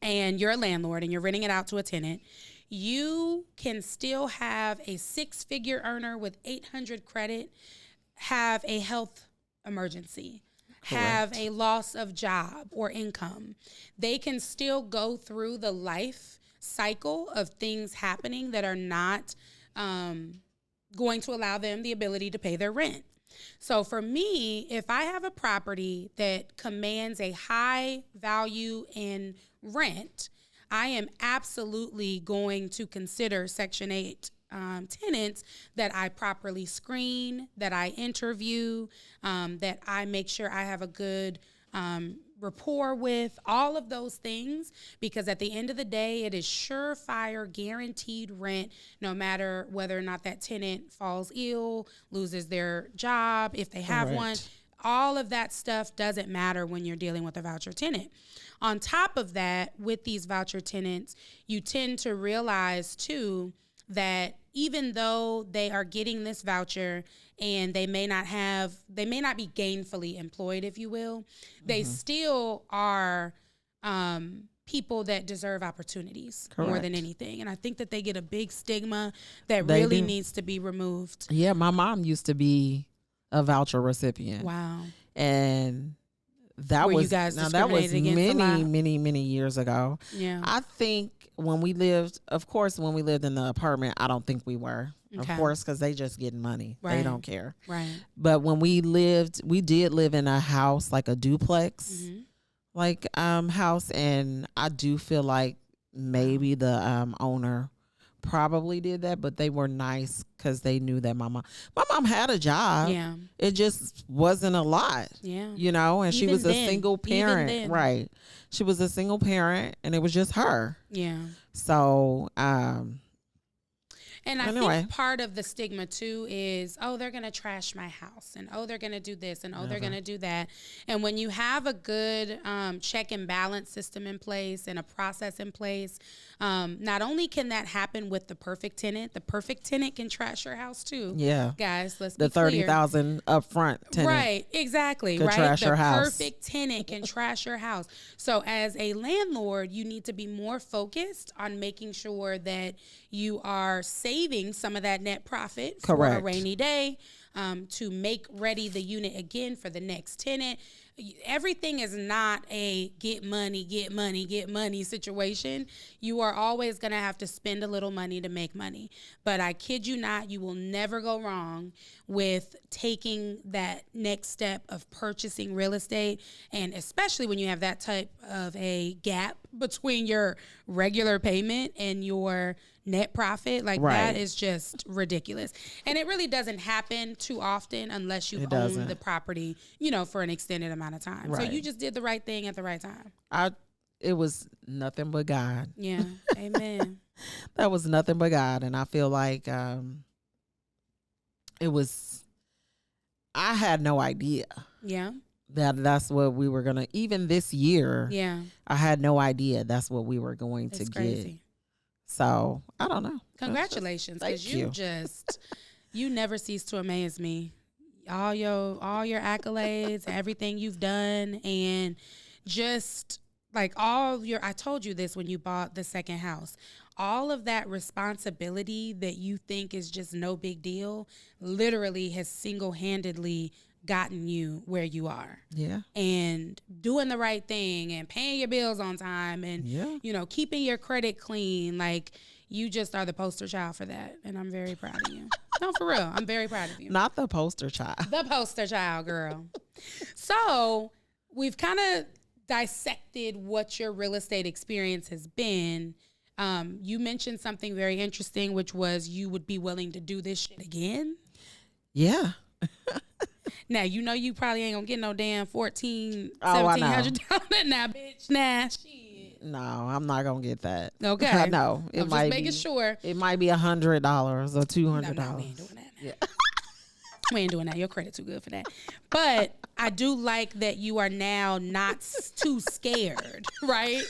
and you're a landlord and you're renting it out to a tenant, you can still have a 6-figure earner with 800 credit have a health emergency, have a loss of job or income. They can still go through the life cycle of things happening that are not going to allow them the ability to pay their rent. So for me, if I have a property that commands a high value in rent, I am absolutely going to consider Section 8 tenants that I properly screen, that I interview, that I make sure I have a good rapport with, all of those things, because at the end of the day, it is surefire, guaranteed rent, no matter whether or not that tenant falls ill, loses their job, if they have one. All of that stuff doesn't matter when you're dealing with a voucher tenant. On top of that, with these voucher tenants, you tend to realize too that even though they are getting this voucher and they may not be gainfully employed, if you will, they still are people that deserve opportunities more than anything. And I think that they get a big stigma that really needs to be removed. Yeah, my mom used to be a voucher recipient. Wow. And that was many years ago. Yeah. I think when we lived in the apartment, I don't think we were. Okay. Of course, because they just getting money. Right. They don't care. Right. But when we did live in a house, like a duplex, house, and I do feel like maybe the owner probably did that, but they were nice because they knew that my mom had a job. Yeah. It just wasn't a lot. Yeah. And she was a single parent. Right. She was a single parent and it was just her. Yeah. So, and I think part of the stigma too is, oh, they're going to trash my house, and oh, they're going to do this, and oh, they're going to do that. And when you have a good check and balance system in place and a process in place, not only can that happen with the perfect tenant can trash your house too. Yeah. Guys, let's be clear. The $30,000 upfront tenant. Right, exactly. Could trash your house. The perfect tenant can trash your house. So as a landlord, you need to be more focused on making sure that you are saving some of that net profit for a rainy day, to make ready the unit again for the next tenant. Everything is not a get money situation. You are always going to have to spend a little money to make money. But I kid you not, you will never go wrong with taking that next step of purchasing real estate. And especially when you have that type of a gap between your regular payment and your net profit, that is just ridiculous. And it really doesn't happen too often unless you've owned the property, for an extended amount of time. Right. So you just did the right thing at the right time. It was nothing but God. Yeah. Amen. That was nothing but God. And I feel like I had no idea. Yeah. That's what we were gonna, even this year. Yeah. I had no idea that's what we were going to get. So I don't know. Congratulations, because you never cease to amaze me. All your accolades, everything you've done, and just I told you this when you bought the second house. All of that responsibility that you think is just no big deal literally has single-handedly gotten you where you are. Yeah. And doing the right thing and paying your bills on time and, keeping your credit clean. You just are the poster child for that. And I'm very proud of you. No, for real. I'm very proud of you. Not the poster child. The poster child, girl. So we've kind of dissected what your real estate experience has been. You mentioned something very interesting, which was you would be willing to do this shit again. Yeah. Now, you probably ain't gonna get no damn $1,700 now, bitch. Nah, shit. No, I'm not gonna get that. Okay. No, I'm just making sure. It might be $100 or $200. No, we ain't doing that. Yeah. We ain't doing that. Your credit too good for that. But I do like that you are now not too scared, right,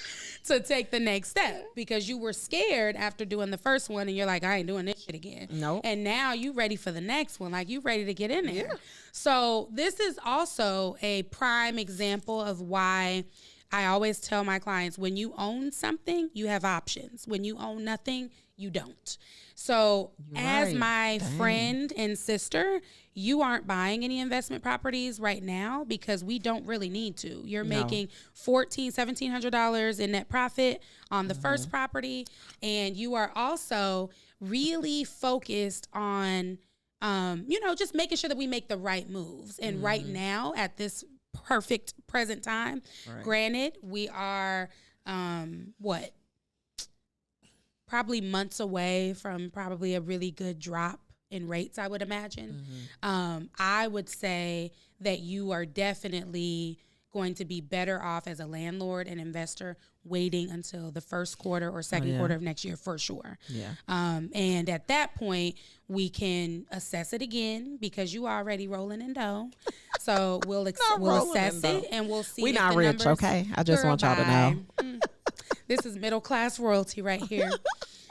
to take the next step, because you were scared after doing the first one and you're like, I ain't doing this shit again. Nope. And now you ready for the next one. You ready to get in there. Yeah. So this is also a prime example of why I always tell my clients, when you own something, you have options. When you own nothing, you don't. So as my friend and sister, you aren't buying any investment properties right now because we don't really need to. You're making $1,700 in net profit on the first property. And you are also really focused on, just making sure that we make the right moves. And right now at this perfect present time, granted, we are, probably months away from probably a really good drop in rates, I would imagine. I would say that you are definitely going to be better off as a landlord and investor waiting until the first quarter or second quarter of next year for sure. And at that point, we can assess it again because you already rolling in dough. So we'll assess it and we'll see. We if not the rich, numbers, okay? I just want y'all to know. This is middle class royalty right here.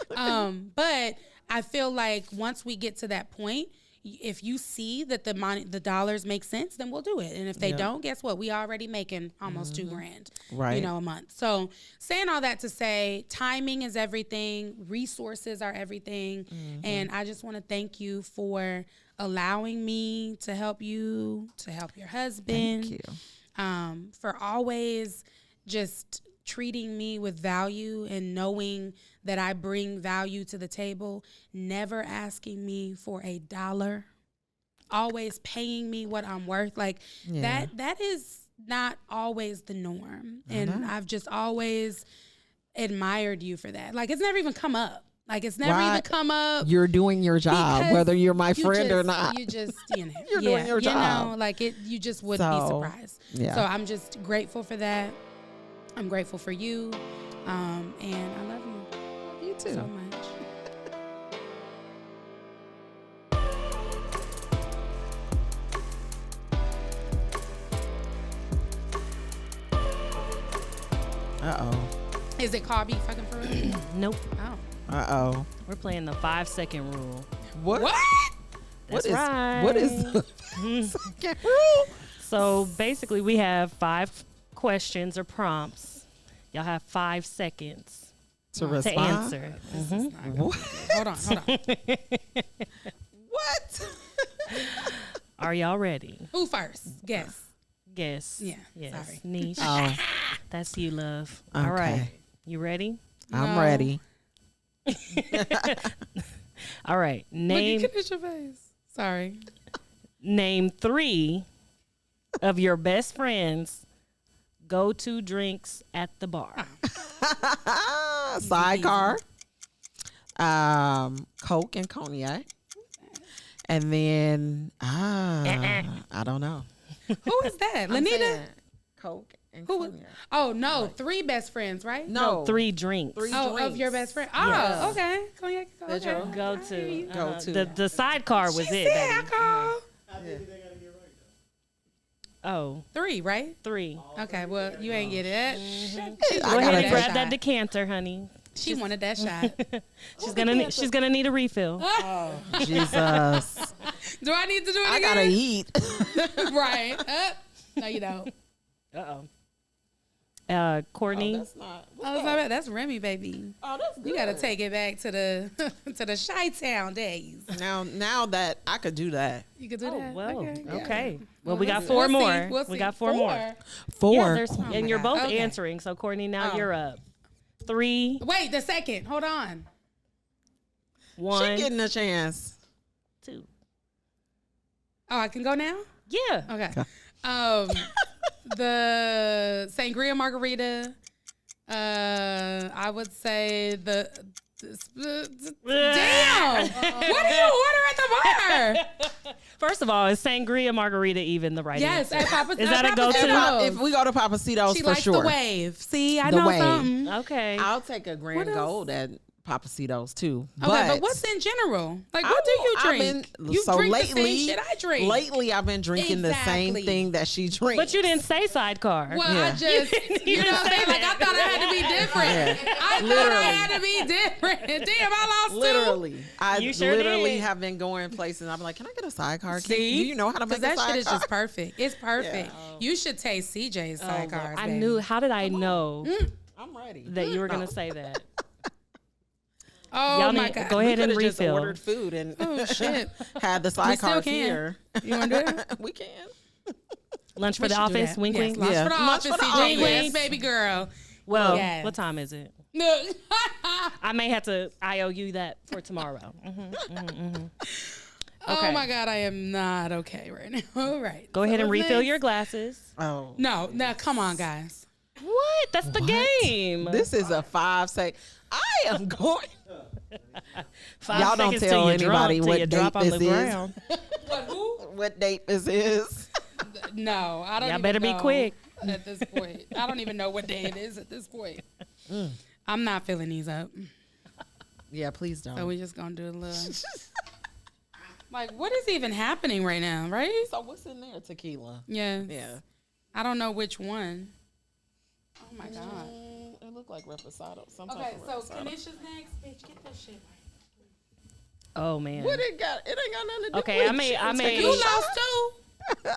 But I feel like once we get to that point, if you see that the dollars make sense, then we'll do it. And if they don't, guess what? We already making almost $2,000, a month. So saying all that to say, timing is everything. Resources are everything. And I just want to thank you for allowing me to help you, to help your husband. Thank you. For always just treating me with value and knowing that I bring value to the table, never asking me for a dollar, always paying me what I'm worth. Like that is not always the norm. And I've just always admired you for that. Like it's never even come up. Like it's never even come up. You're doing your job, whether you're my friend or not. You just, you're doing your job. Like you just wouldn't be surprised. Yeah. So I'm just grateful for that. I'm grateful for you. And I love you. You too. So much. Uh-oh. Is it called Be Fucking For Real? Nope. Oh. Uh-oh. We're playing the 5-second rule. What? That's right. What is the 5-second rule? So basically we have 5 questions or prompts. Y'all have 5 seconds to to answer. Hold on. What? Are y'all ready? Who first? Guess. Yeah. Yes. Sorry. Niche. Oh. That's you, love. Okay. All right. You ready? I'm ready. All right. Name Look at your face. Sorry. Name 3 of your best friends' go-to drinks at the bar. Sidecar. Coke and cognac. And then I don't know. Who is that? Lanita? Coke and Who? cognac. Oh no, 3 best friends, right? No, 3 drinks. 3 Oh, drinks. of your best friend. Oh, Yes. okay. Cognac. That's your Go-to. Go-to. The sidecar was She it. said baby. alcohol. Oh, 3, right? 3. Okay, well, you ain't get it. Go ahead and grab shot. that decanter, honey. She wanted that shot. She's gonna need a refill. Oh, Jesus. Do I need to do it I again? gotta eat. Right. No, you don't. Courtney. That's not. Oh, that's not bad. That's Remy, baby. Oh, that's good. You got to take it back to the to the Chi-Town days. Now that I could do that. You could do that. Well, Yeah. okay. Well, we got We'll 4 see. more. We'll We see. got 4 more. 4. Yeah, there's, Oh and my you're God. both Okay. answering. So Courtney, now Oh. you're up. 3, Wait, the second. Hold on. 1, She getting a chance. 2. Oh, I can go now? Yeah. Okay. The sangria margarita. I would say the damn. What do you order at the bar? First of all, is sangria margarita even the right Yes, answer? at Papa. Is that at a go-to? Papacito's. If we go to Papacito's, She for likes sure. the wave. See, I The know wave. something. Okay. I'll take a grand What else? gold at Papacito's too. Okay, but what's in general? Like, what do you drink? You drink the same shit I drink. Lately, I've been drinking the same Exactly. thing that she drinks. But you didn't say sidecar. Well, Yeah. I just, you know what I'm saying? Like, I thought I had to be different. Yeah. I thought I had to be different. Damn, I lost Literally, I You sure literally did. have been going places. I'm like, can I get a sidecar? Do See? you know how to make Because a that shit is sidecar? just perfect. It's perfect. You should taste CJ's sidecars. I baby. knew. How did I know I'm ready. that you were gonna say that? Oh Y'all my need- God. go ahead and Could've just refill. ordered food and Oh shit. had the We still sidecar can. here. You want to do that? We can. Lunch for We the should do office. that. Wink, Yes, wink. lunch Yeah. for the Lunch office, for the CJ. office. Yes, baby girl. Well, Yes. what time is it? Look. I may have to IOU that for tomorrow. Oh Okay. my God, I am not okay right now. All right. Go ahead So and what's refill next? your glasses. Oh, No, come on, guys. What? That's the game. this is a 5 second. I am going. Y'all don't tell anybody what date this is. What, who? What date this is. No, I don't Y'all even better know be quick. at this point. I don't even know what day it is at this point. I'm not filling these up. Yeah, please don't. So we just going to do a little. Like, what is even happening right now, right? So what's in there? Tequila. Yeah. Yeah. I don't know which one. Oh, my God. It looked like reposado. Okay, so Kanisha's next. Bitch, get that shit right. Oh man. What it got? It ain't got nothing to do Okay, with I made. You lost too.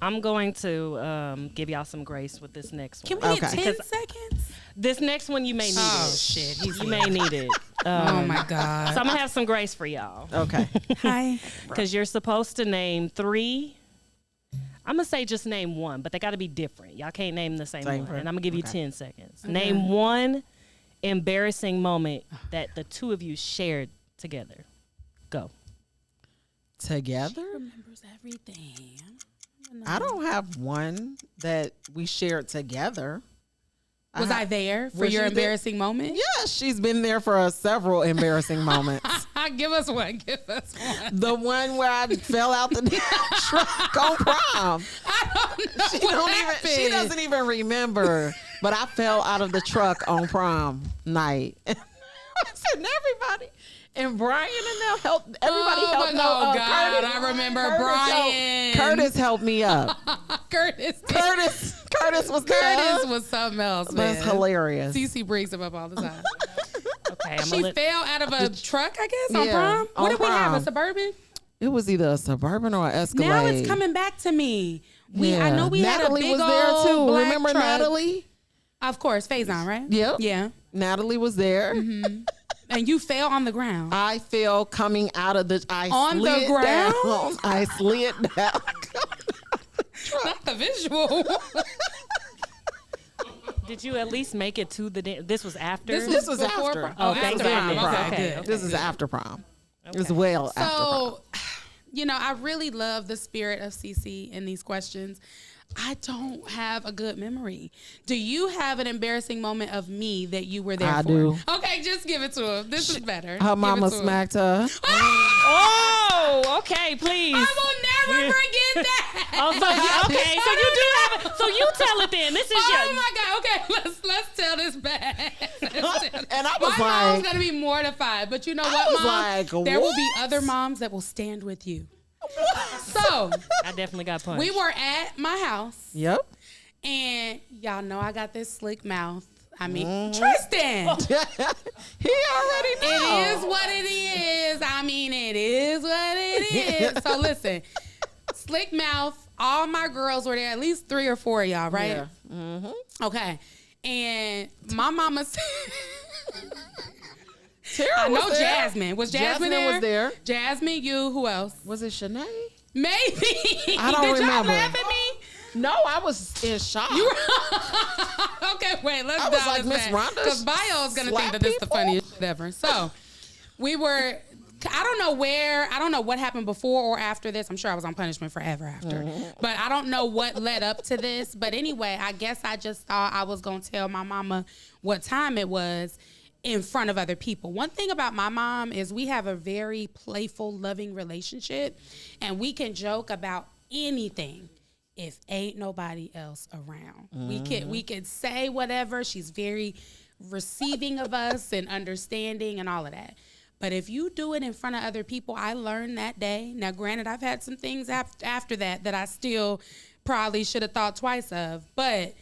I'm going to give y'all some grace with this next one. Can we Okay. get 10 seconds? This next one you may need Oh, it. shit. You may need it. Oh, my God. So I'm gonna have some grace for y'all. Okay. Hi. Because you're supposed to name 3. I'm gonna say just name one, but they got to be different. Y'all can't name the same one. And I'm gonna give you 10 seconds. Okay. Name one embarrassing moment that the two of you shared together. Go. Together? Remembers everything. I don't have one that we shared together. Was I there for Was your you there? embarrassing moment? Yeah, she's been there for several embarrassing moments. Give us one. Give us one. The one where I fell out the damn truck on prom. I don't know what happened. She doesn't even remember. But I fell out of the truck on prom night. I said, everybody. And Brian and them helped. Everybody helped. Oh, God. Curtis, I remember Curtis Brian. Curtis helped me up. Curtis was there. was something else, man. That's hilarious. Cece brings him up all the time. Okay, I'm She gonna let. fell out of a truck, I guess, on Yeah, prom. What on did we have? A prom. Suburban? It was either a Suburban or an Escalade. Now it's coming back to me. I know we Natalie had a big was there old too. black Remember truck. Natalie? Of course, Faison, right? Yep. Yeah. Natalie was there. And you fell on the ground. I fell coming out of the. I On the slid ground? down. I slid down. Not the visual. Did you at least make it to the? This was after. This was before after. prom? Oh, after thank prom. goodness. Okay, Okay. good. This is after prom. Okay. It's well after prom. So, I really love the spirit of CC in these questions. I don't have a good memory. Do you have an embarrassing moment of me that you were there I for? do. Okay, just give it to him. This is better. Her Give mama it to him. smacked her. Oh, okay, please. I will never forget that. Oh, so okay, so you do have it. So you tell it then. This is Oh your. my God! Okay, let's tell this back. And I was my mom's like- gonna be mortified, but you know I what, was Mom? like, there will be what? other moms that will stand with you. So I definitely got punched. we were at my house, Yep. and y'all know I got this slick mouth. I mean, Mm-hmm. Tristan. He already It know. is what it is. I mean, it is what it is. So listen, slick mouth. All my girls were there. At least 3 or 4 of y'all, right? Yeah. Mm-hmm. Okay. And my mama said, Tara I know was there. Jasmine. Was Jasmine there? was there. Jasmine, you, who else? Was it Shanae? Maybe. I don't Did y'all remember. laugh at me? No, I was in shock. Okay, wait, let's I was dial like, this Miss back. Rhonda Because Bio is going to think slap that this is the people? funniest shit ever. So, we were, I don't know what happened before or after this. I'm sure I was on punishment forever after. Mm-hmm. But I don't know what led up to this. But anyway, I guess I just thought I was going to tell my mama what time it was in front of other people. One thing about my mom is we have a very playful, loving relationship. And we can joke about anything if ain't nobody else around. We could say whatever. She's very receiving of us and understanding and all of that. But if you do it in front of other people, I learned that day. Now, granted, I've had some things after that I still probably should have thought twice of. But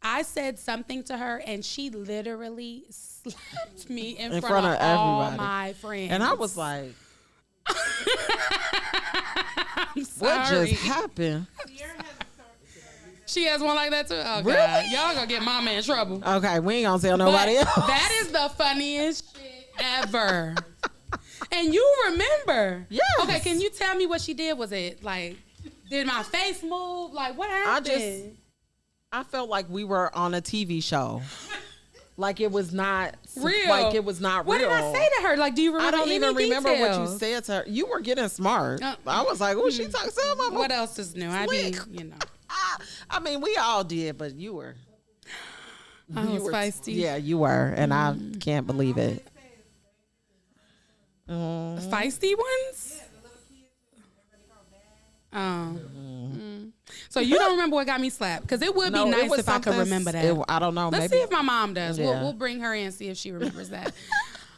I said something to her, and she literally slapped me in front of all everybody. my friends. And I was like, I'm what sorry. just happened? She has one like that too? Oh, Really? God. Y'all gonna get mama in trouble. Okay, we ain't gonna tell nobody But else. that is the funniest shit ever. And you remember. Yes. Okay, can you tell me what she did? Was it like, did my face move? Like, what happened? I felt like we were on a TV show. Like it was not Real. Like it was not What real. did I say to her? Like, do you I remember don't even any remember what you details? said to her. You were getting smart. Uh, I was like, oh, she talking to her mama. What else is new? I mean, Slick. you know. I mean, we all did, but you were. I was feisty. Yeah, you were, and I can't believe it. Feisty ones? So you don't remember what got me slapped? Because it would be nice if I could remember that. I don't know. Let's see if my mom does. Yeah. We'll bring her in, see if she remembers that.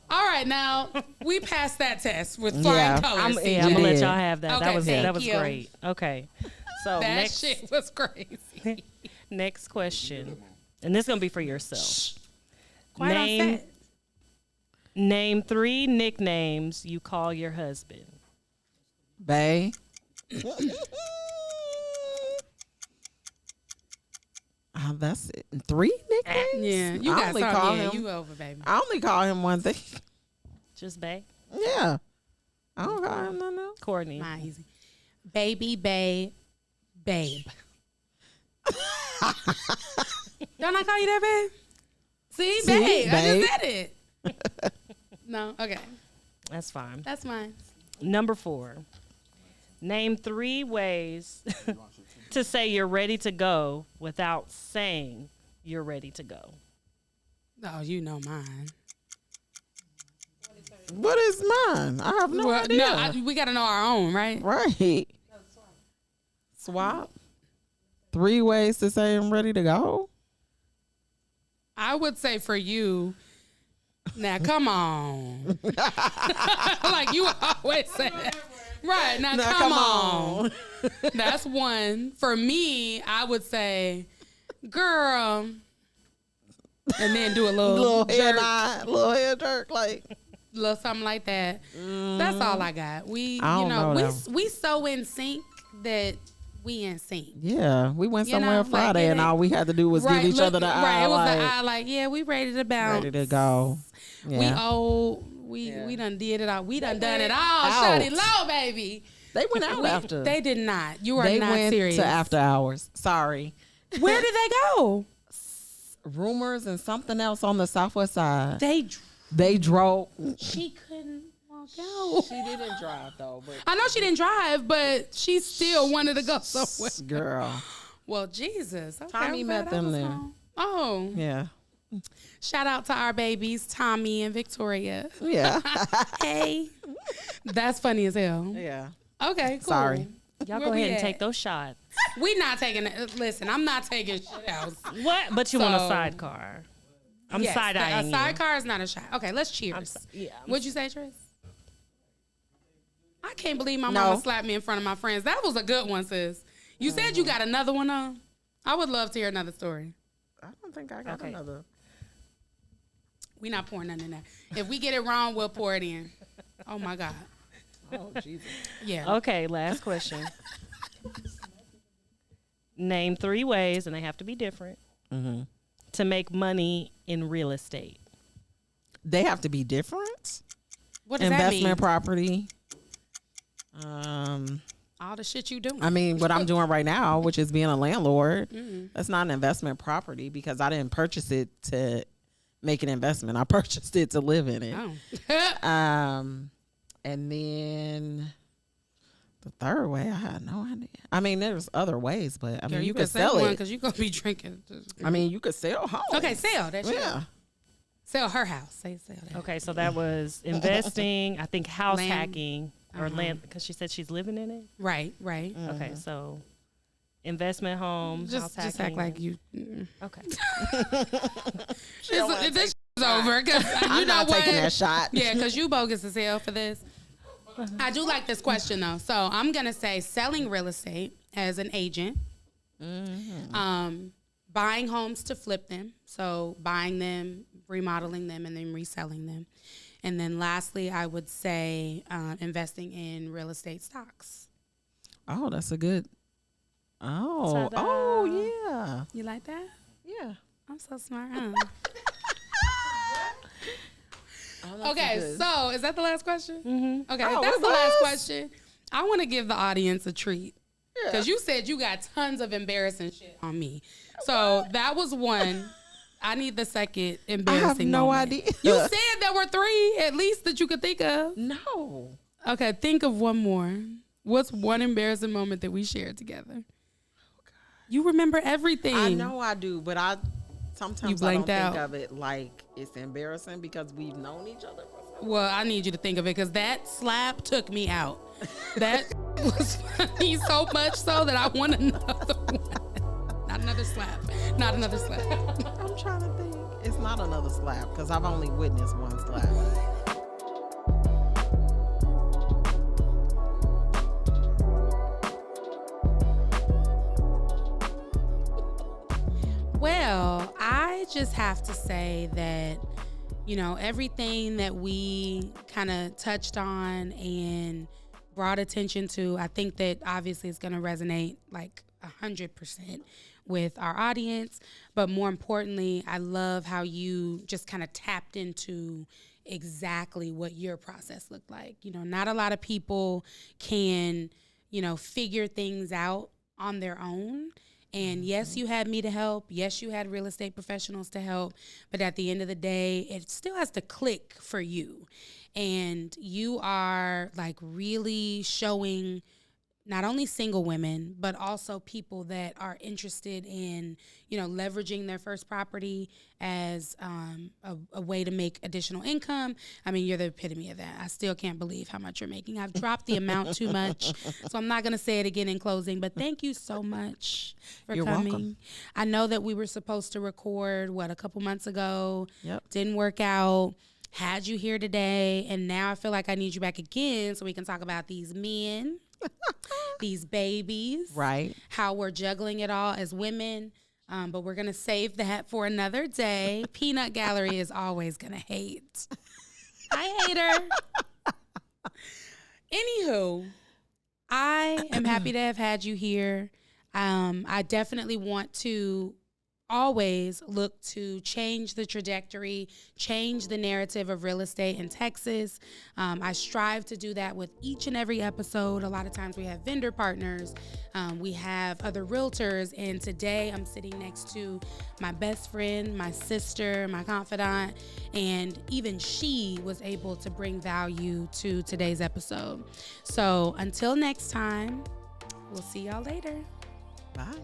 All right, now we passed that test with flying colors. I'm gonna let y'all have that. Okay, that was great. Okay, so that shit was crazy. Next question, and this is gonna be for yourself. Quite Name 3 nicknames you call your husband. Bae. That's it. 3 nicknames? Yeah, you got something. You over, baby. I only call him one thing. Just bae? Yeah. I don't call him nothing else. Courtney. Not easy. Baby, babe, babe. Don't I call you that, babe? See, babe. I just said it. No? Okay. That's fine. That's mine. Number 4. Name 3 ways to say you're ready to go without saying you're ready to go. Oh, you know mine. What is mine? I have no idea. No, we got to know our own, right? Right. Swap. 3 ways to say I'm ready to go. I would say for you, now come on. Like you always say. Right, now come on. That's one. For me, I would say, girl, and then do a little jerk. Little head jerk, like little something like that. That's all I got. We so in sync that we in sync. Yeah, we went somewhere Friday and all we had to do was give each other the eye. Right, it was the eye. Like, yeah, we ready to bounce. Ready to go. Yeah. We old. We done did it all. We done it all. Shut it low, baby. They went out after. They did not. You are not went serious. to after hours. Sorry. Where did they go? Rumors and something else on the southwest side. They drove. She couldn't walk out. She didn't drive though. But I know she didn't drive, but she still wanted to go somewhere. Girl. Well, Jesus. Okay, Tommy met them there. Oh. Yeah. Shout out to our babies, Tommy and Victoria. Yeah. Hey. That's funny as hell. Yeah. Okay, cool. Sorry. Y'all go ahead and take those shots. We not taking it. Listen, I'm not taking shit else. What? But you want a sidecar. I'm side-eyeing you. A sidecar is not a shot. Okay, let's cheers. What'd you say, Tris? I can't believe my mama slapped me in front of my friends. That was a good one, sis. You said you got another one on. I would love to hear another story. I don't think I got another. We not pouring nothing in there. If we get it wrong, we'll pour it in. Oh my God. Oh Jesus. Yeah. Okay, last question. Name 3 ways, and they have to be different, to make money in real estate. They have to be different. What does that mean? Investment property. All the shit you doing. I mean, what I'm doing right now, which is being a landlord, that's not an investment property because I didn't purchase it to make an investment. I purchased it to live in it. Oh. And then the third way, I had no idea. I mean, there's other ways, but I mean, you could sell it because you gonna be drinking. I mean, you could sell homes. Okay, sell that shit. Yeah. Sell her house. Say sell that. Okay, so that was investing. I think house hacking or land because she said she's living in it. Right. Right. Okay, so investment home. Just act like you. Okay. This is over because I'm not taking that shot. Yeah, because you bogus as hell for this. I do like this question though, so I'm gonna say selling real estate as an agent, buying homes to flip them, so buying them, remodeling them, and then reselling them, and then lastly, I would say investing in real estate stocks. Oh, that's a good. Oh, Ta-da. oh yeah. You like that? Yeah. I'm so smart, huh? Oh, okay, so is that the last question? Mm-hmm. Okay, if that's the last question, I want to give the audience a treat. Because you said you got tons of embarrassing shit on me. So that was one. I need the second embarrassing I have no moment. idea. You said there were 3 at least that you could think of. No. Okay, think of one more. What's one embarrassing moment that we shared together? Oh, God. You remember everything. I know I do, but sometimes I don't blanked out. think of it like it's embarrassing because we've known each other for so Well, I need you to think of it because that slap took me out. That was funny so much so that I want another one. Not another slap. Not another slap. I'm trying to think. It's not another slap because I've only witnessed one slap. Well, I just have to say that, you know, everything that we kind of touched on and brought attention to, I think that obviously it's going to resonate like 100% with our audience. But more importantly, I love how you just kind of tapped into exactly what your process looked like. You know, not a lot of people can, you know, figure things out on their own. And yes, you had me to help. Yes, you had real estate professionals to help. But at the end of the day, it still has to click for you. And you are like really showing not only single women, but also people that are interested in, you know, leveraging their first property as a way to make additional income. I mean, you're the epitome of that. I still can't believe how much you're making. I've dropped the amount too much, so I'm not going to say it again in closing, but thank you so much for You're coming. welcome. I know that we were supposed to record, a couple months ago. Yep. Didn't work out. Had you here today, and now I feel like I need you back again so we can talk about these men. These babies, Right. how we're juggling it all as women, but we're gonna save that for another day. Peanut Gallery is always gonna hate. I hate her. Anywho, I am happy to have had you here. I definitely want to always look to change the trajectory, change the narrative of real estate in Texas. I strive to do that with each and every episode. A lot of times we have vendor partners, we have other realtors, and today I'm sitting next to my best friend, my sister, my confidant, and even she was able to bring value to today's episode. So until next time, we'll see y'all later. Bye.